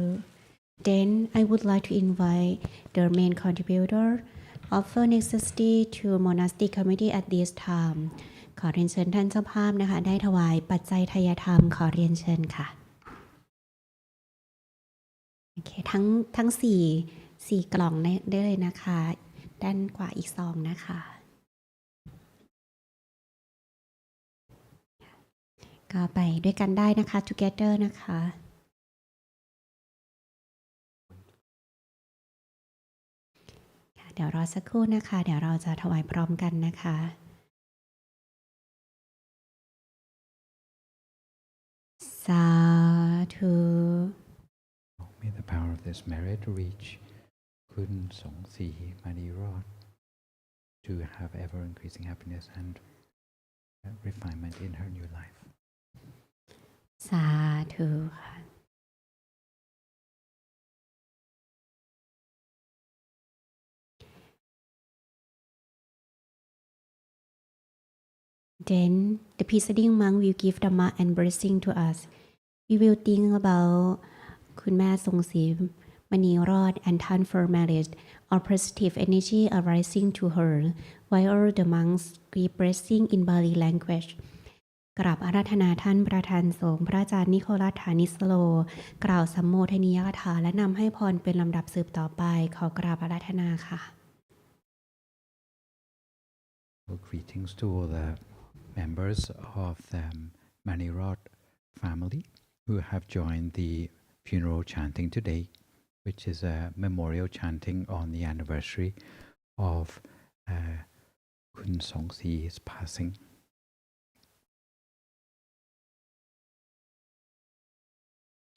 Then I would like to invite the main contributor offer necessity to monastic committee at this time. ขอเรียนเชิญท่านเจ้าภาพนะคะได้ถวายปัจจัยทายธรรมขอเรียนเชิญค่ะโอเคทั้งสี่กล่องได้เลยนะคะด้านขวาอีกซองนะคะก็ไปด้วยกันได้นะคะ together นะคะเดี๋ยวรอสักครู่นะคะเดี๋ยวเราจะถวายพร้อมกันนะคะสาธุ May the power of this merit reach Kun Song Si Mani Rod to have ever increasing happiness and refinement in her new life. สาธุค่ะ Then the presiding monk will give Dhamma and blessing to us. We will think about คุณแม่ทรงศรีมณีรอด and turn for marriage or positive energy arising to her while the monks give blessing in Bali language. กราบอาราธนาท่านประธานสงฆ์พระอาจารย์นิโคลัส ฐานิสโลกล่าวสัมโมทนียกถาและนำให้พรเป็นลำดับสืบต่อไปขอกราบอาราธนาค่ะ Well, greetings to all the members of the Manirod family who have joined the funeral chanting today, which is a memorial chanting on the anniversary of Kun Song Si's passing.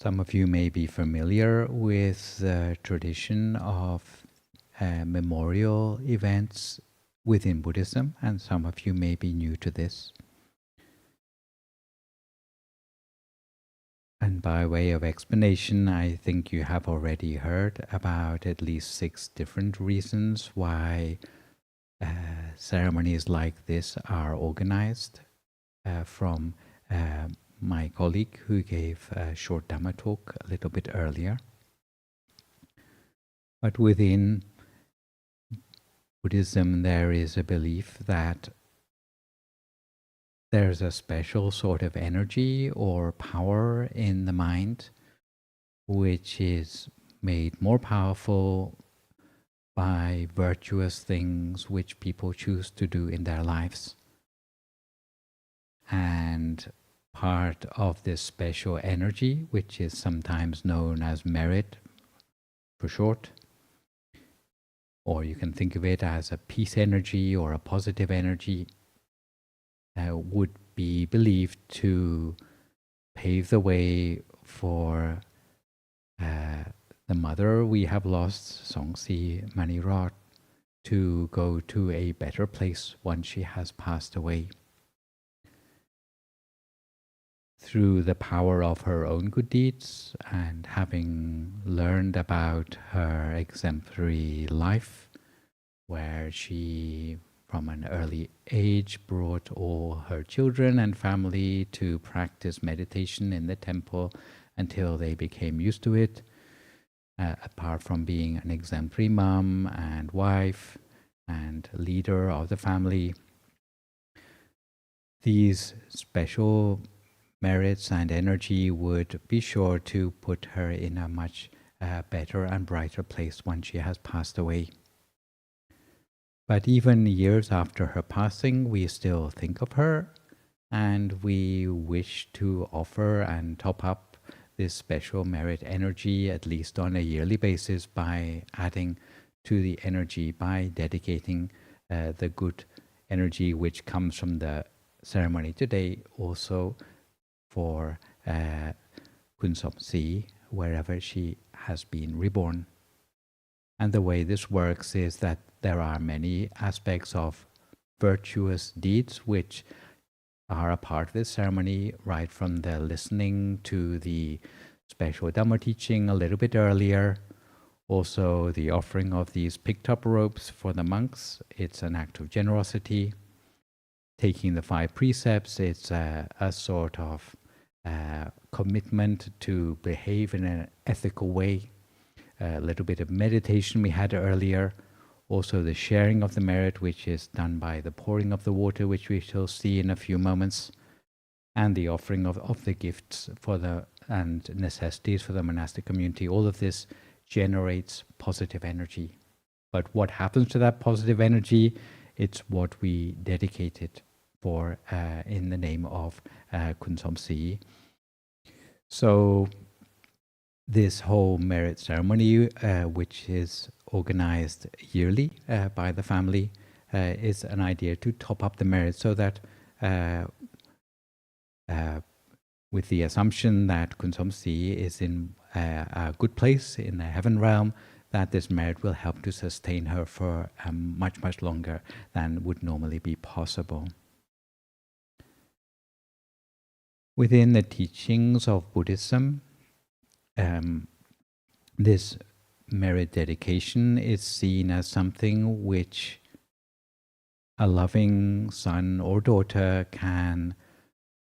Some of you may be familiar with the tradition of memorial events within Buddhism, and some of you may be new to this. And by way of explanation, I think you have already heard about at least 6 different reasons why ceremonies like this are organized from my colleague who gave a short Dhamma talk a little bit earlier. But within Buddhism, there is a belief that there's a special sort of energy or power in the mind which is made more powerful by virtuous things which people choose to do in their lives. And part of this special energy, which is sometimes known as merit for short, or you can think of it as a peace energy or a positive energy, would be believed to pave the way for the mother we have lost, Song Si Manirod, to go to a better place once she has passed away. Through the power of her own good deeds and having learned about her exemplary life, where she from an early age brought all her children and family to practice meditation in the temple until they became used to it. Apart from being an exemplary mom and wife and leader of the family, these special merits and energy would be sure to put her in a much better and brighter place once she has passed away. But even years after her passing, we still think of her, and we wish to offer and top up this special merit energy, at least on a yearly basis, by adding to the energy, by dedicating the good energy which comes from the ceremony today, also for Kun Som Si, wherever she has been reborn. And the way this works is that there are many aspects of virtuous deeds which are a part of this ceremony, right from the listening to the special Dhamma teaching a little bit earlier. Also, the offering of these picked up robes for the monks, it's an act of generosity. Taking the 5 precepts, it's a sort of commitment to behave in an ethical way. A little bit of meditation we had earlier. Also the sharing of the merit, which is done by the pouring of the water, which we shall see in a few moments, and the offering of the gifts for and necessities for the monastic community. All of this generates positive energy. But what happens to that positive energy? It's what we dedicate it for in the name of Kun Som Si. So this whole merit ceremony, which is organized yearly by the family, is an idea to top up the merit, so that with the assumption that Kun Som Si is in a good place in the heaven realm, that this merit will help to sustain her for much, much longer than would normally be possible. Within the teachings of Buddhism, this merit dedication is seen as something which a loving son or daughter can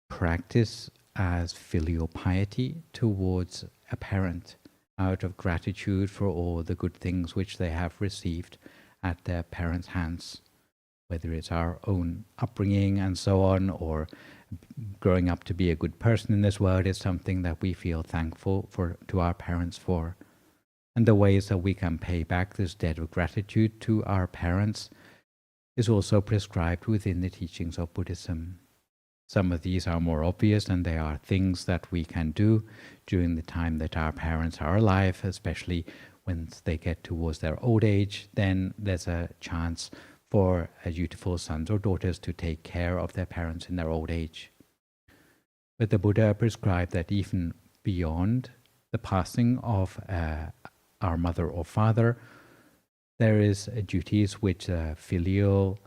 practice as filial piety towards a parent, out of gratitude for all the good things which they have received at their parents' hands, whether it's our own upbringing and so on, or growing up to be a good person in this world is something that we feel thankful to our parents for. And the ways that we can pay back this debt of gratitude to our parents is also prescribed within the teachings of Buddhism. Some of these are more obvious, and they are things that we can do during the time that our parents are alive, especially when they get towards their old age. Then there's a chance for dutiful sons or daughters to take care of their parents in their old age. But the Buddha prescribed that even beyond the passing of our mother or father, there is duties which a filial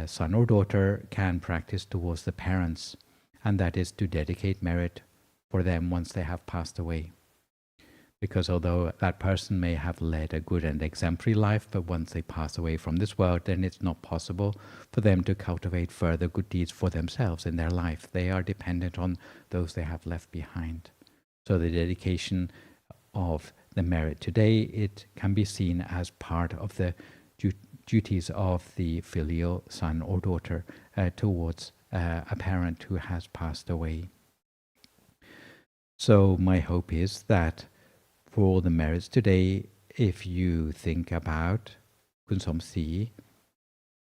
son or daughter can practice towards the parents, and that is to dedicate merit for them once they have passed away. Because although that person may have led a good and exemplary life, but once they pass away from this world, then it's not possible for them to cultivate further good deeds for themselves in their life. They are dependent on those they have left behind. So the dedication of the merit today, it can be seen as part of the duties of the filial son or daughter towards a parent who has passed away. So my hope is that for all the merits today, if you think about Kun Somsi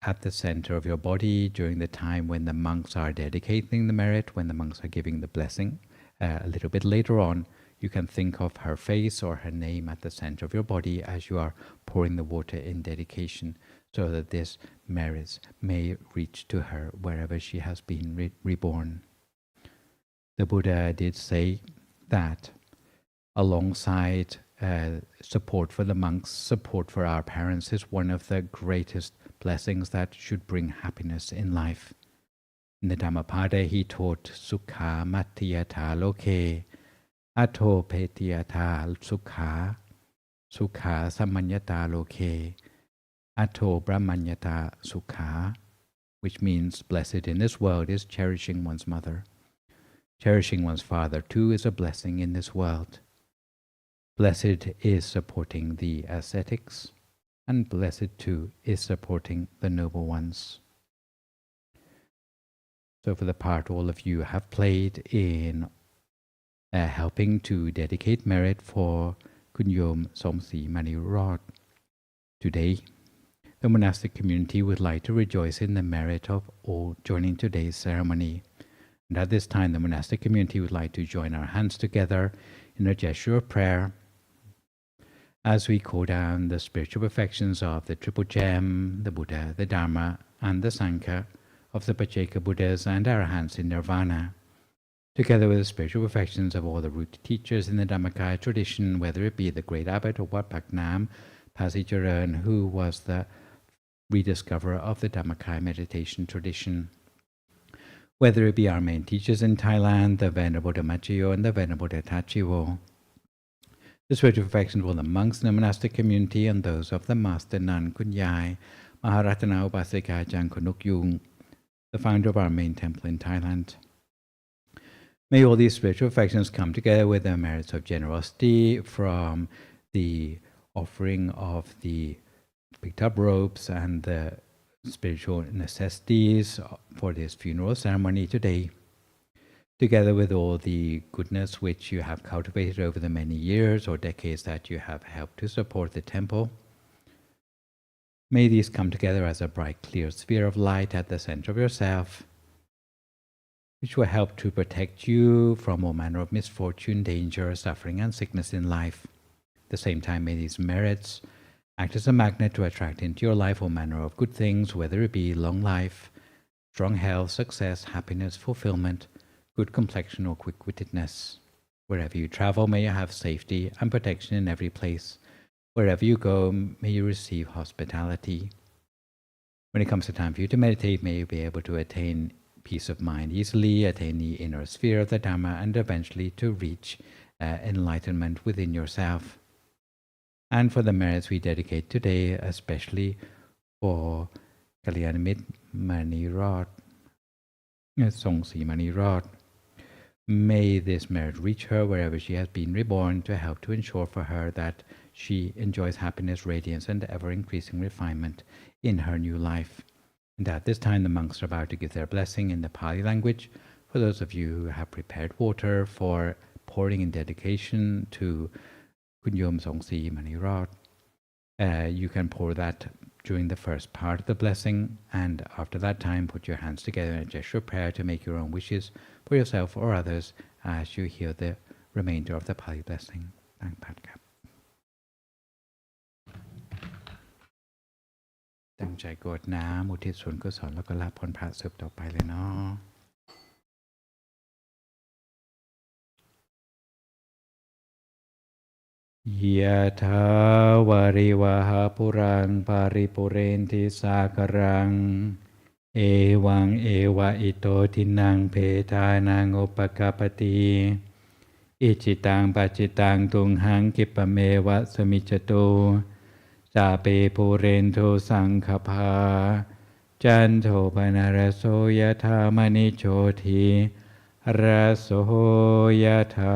at the center of your body during the time when the monks are dedicating the merit, when the monks are giving the blessing, a little bit later on, you can think of her face or her name at the center of your body as you are pouring the water in dedication, so that this merits may reach to her wherever she has been reborn. The Buddha did say that alongside support for the monks, support for our parents is one of the greatest blessings that should bring happiness in life. In the Dhammapada, he taught Sukha Mattiyatha Loke, Atho Petiyatha Sukha, Sukha Samanyata Loke, Atho Brahmanyata Sukha, which means blessed in this world is cherishing one's mother. Cherishing one's father too is a blessing in this world. Blessed is supporting the ascetics, and blessed too is supporting the noble ones. So for the part all of you have played in helping to dedicate merit for Kunyom Somsi Manirod, today the monastic community would like to rejoice in the merit of all joining today's ceremony. And at this time, the monastic community would like to join our hands together in a gesture of prayer as we call down the spiritual perfections of the Triple Gem, the Buddha, the Dharma, and the Sangha, of the Pacceka Buddhas and Arahants in Nirvana, together with the spiritual perfections of all the root teachers in the Dhammakaya tradition, whether it be the great abbot of Wat Pak Nam, Pasicharan, who was the rediscoverer of the Dhammakaya meditation tradition, whether it be our main teachers in Thailand, the Venerable Dhammachayo and the Venerable Dattachiwo, the spiritual perfections of all the monks in the monastic community, and those of the Master Nun Kunyai, Maharatana Upasika Ajahn Konuk Yung, the founder of our main temple in Thailand. May all these spiritual perfections come together with the merits of generosity from the offering of the picked up robes and the spiritual necessities for this funeral ceremony today, together with all the goodness which you have cultivated over the many years or decades that you have helped to support the temple. May these come together as a bright, clear sphere of light at the center of yourself, which will help to protect you from all manner of misfortune, danger, suffering, and sickness in life. At the same time, may these merits act as a magnet to attract into your life all manner of good things, whether it be long life, strong health, success, happiness, fulfillment, good complexion, or quick-wittedness. Wherever you travel, may you have safety and protection in every place. Wherever you go, may you receive hospitality. When it comes to time for you to meditate, may you be able to attain peace of mind easily, attain the inner sphere of the Dhamma, and eventually to reach enlightenment within yourself. And for the merits we dedicate today, especially for Kalyanamit Manirod, Songsi Manirod, may this merit reach her wherever she has been reborn, to help to ensure for her that she enjoys happiness, radiance, and ever-increasing refinement in her new life. And at this time, the monks are about to give their blessing in the Pali language. For those of you who have prepared water for pouring in dedication to Kunyom Songsi Manirod, you can pour that during the first part of the blessing, and after that time put your hands together in a gesture of prayer to make your own wishes for yourself or others as you hear the remainder of the Pali blessing. ตั้งพัดครับตั้งใจกรวดน้ำอุทิศส่วนกุศลแล้วก็รับพรพระสืบต่อไปเลยเนาะยะถาวาริวหาปุรังปาริปุเรนติสาครังเอวังเอวะอิโตทินังเพทานังอุปกปปติอิจิตังปัจจิตังตุงหังกิปะเมวะสมิจจตุสาเปปุเรนโทสังคภาจันโทปนารโสยะธามณิโชติระโสยะถา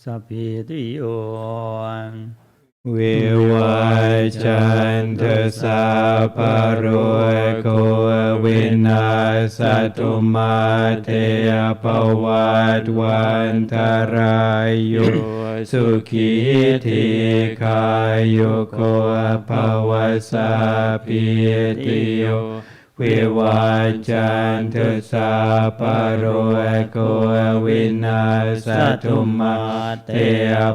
สัพพิติโยวิวัจจันทสัพพะโรโควินาศตุมาเตภวัตวันตรายโยสุขีทีขายุโกภวสัพพิติโยวิวัจจันทสัพพะโรโควินาศตุมาเต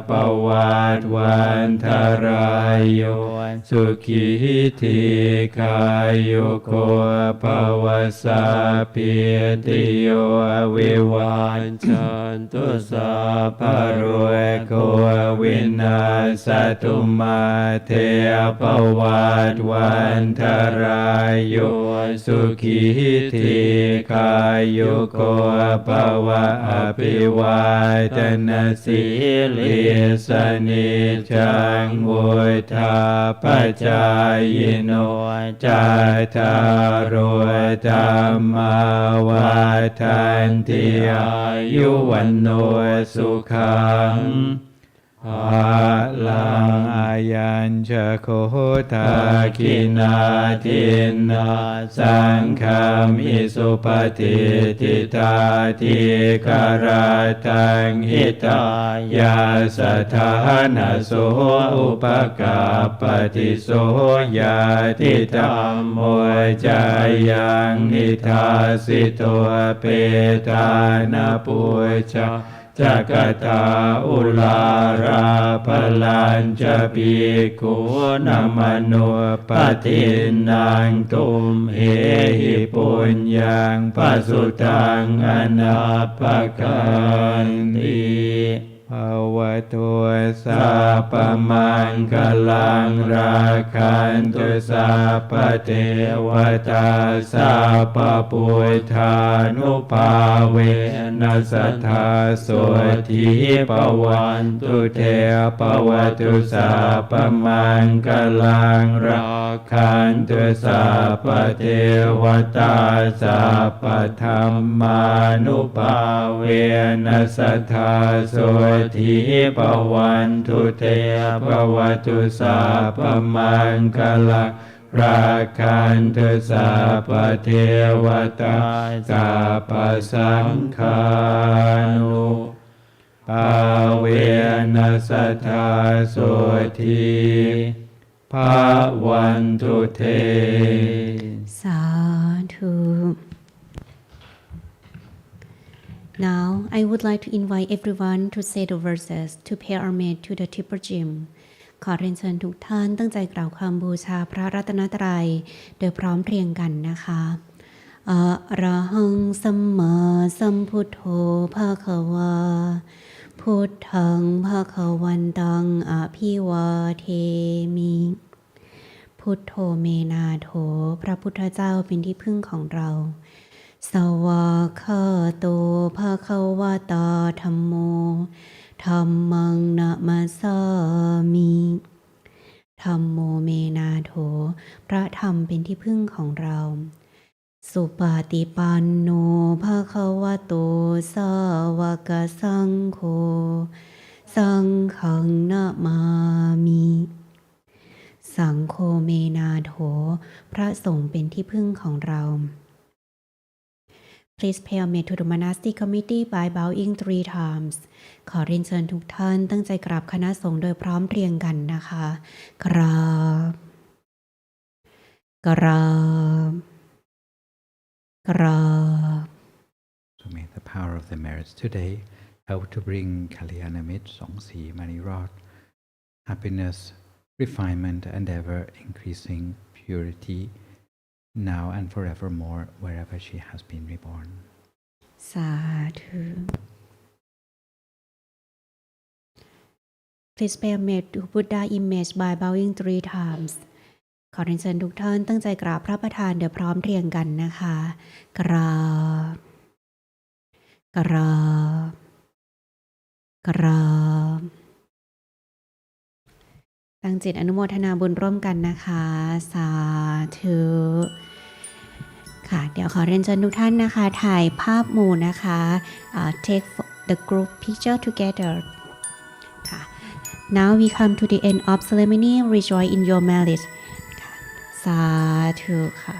ภวัตวันตรายโยสุขีทีขายุโกภวสัพพิติโยวิวัจจันทสัพพะโรโควินาศตุมาเตภวัตวันตรายโยสุขีทีขายุโกภวะอภิวาทนาสีลิสนิจังวุธาปจายโนจาตารโรธรรมาวาทันติอายุวันโนสุขังภาลังอายัญชโคทาคินาทินาสังฆามิสุปฏิทิตาทิกราตังหิตายาสถานะโสอุปกาปฏิโสยาทิธรรมโมจายังนิทาสิโตเปตานาปุจจจักตาอุลาราพลัญจะปิกุนามโนปฏินังตุมเหหิปุญญังปัสสุตังอนาปกันติภวตุสัพพมังคลังราคันตุสัพพเทวตาสัพพพุทธานุภาเวนัสสทธาโสทิปวันตุเทปวัตุสัพพมังคลังราคันตุสัพพเทวตาสัพพธรรมานุภาเวนัสสทธาโสทิปวันตุเตภวตุสัพพมังคลังราคันตุสัพพเทวตาสัพพสังฆานุภาเวนัสสทธาโสทิภวันตุเตสาธุ Now, I would like to invite everyone to say the verses to pay homage to the Triple Gem. ขอเรียนเชิญทุกท่านตั้งใจกล่าวคำบูชาพระรัตนตรัยโดยพร้อมเพรียงกันนะคะอะระหังสัมมาสัมพุทโธภะคะวาพุทธังภะคะวันตังอภิวาเทมิพุทโธเมนาโถพระพุทธเจ้าเป็นที่พึ่งของเราสวากขาโตภะคะวะตาธัมโมธัมมังนะมัสสามิธัมโมเมนาโถพระธรรมเป็นที่พึ่งของเราสุปฏิปันโนภะคะวะโตสาวกสังโฆสังฆังนะมามิสังโฆเมนาโถพระสงฆ์เป็นที่พึ่งของเรา Please pay homage to the monastic committee by bowing 3 times ขอเรียนเชิญทุกท่านตั้งใจกราบคณะสงฆ์โดยพร้อมเพรียงกันนะคะกราบ กราบกราบ So may the power of the merits today help to bring Kalyana Mitt Songsi Manirod, happiness, refinement, and ever increasing purity now and forevermore wherever she has been reborn. สาธุ Please pay homage to Buddha image by bowing 3 times ขอเรียนเชิญทุกท่านตั้งใจกราบพระประธานเดี๋ยวพร้อมเพรียงกันนะคะกราบกราบกราบตั้งจิตอนุโมทนาบุญร่วมกันนะคะสาธุค่ะเดี๋ยวขอเรียนเชิญทุกท่านนะคะถ่ายภาพหมู่นะคะ take the group picture together ค่ะ Now we come to the end of ceremony rejoice in your marriage ค่ะสาธุค่ะ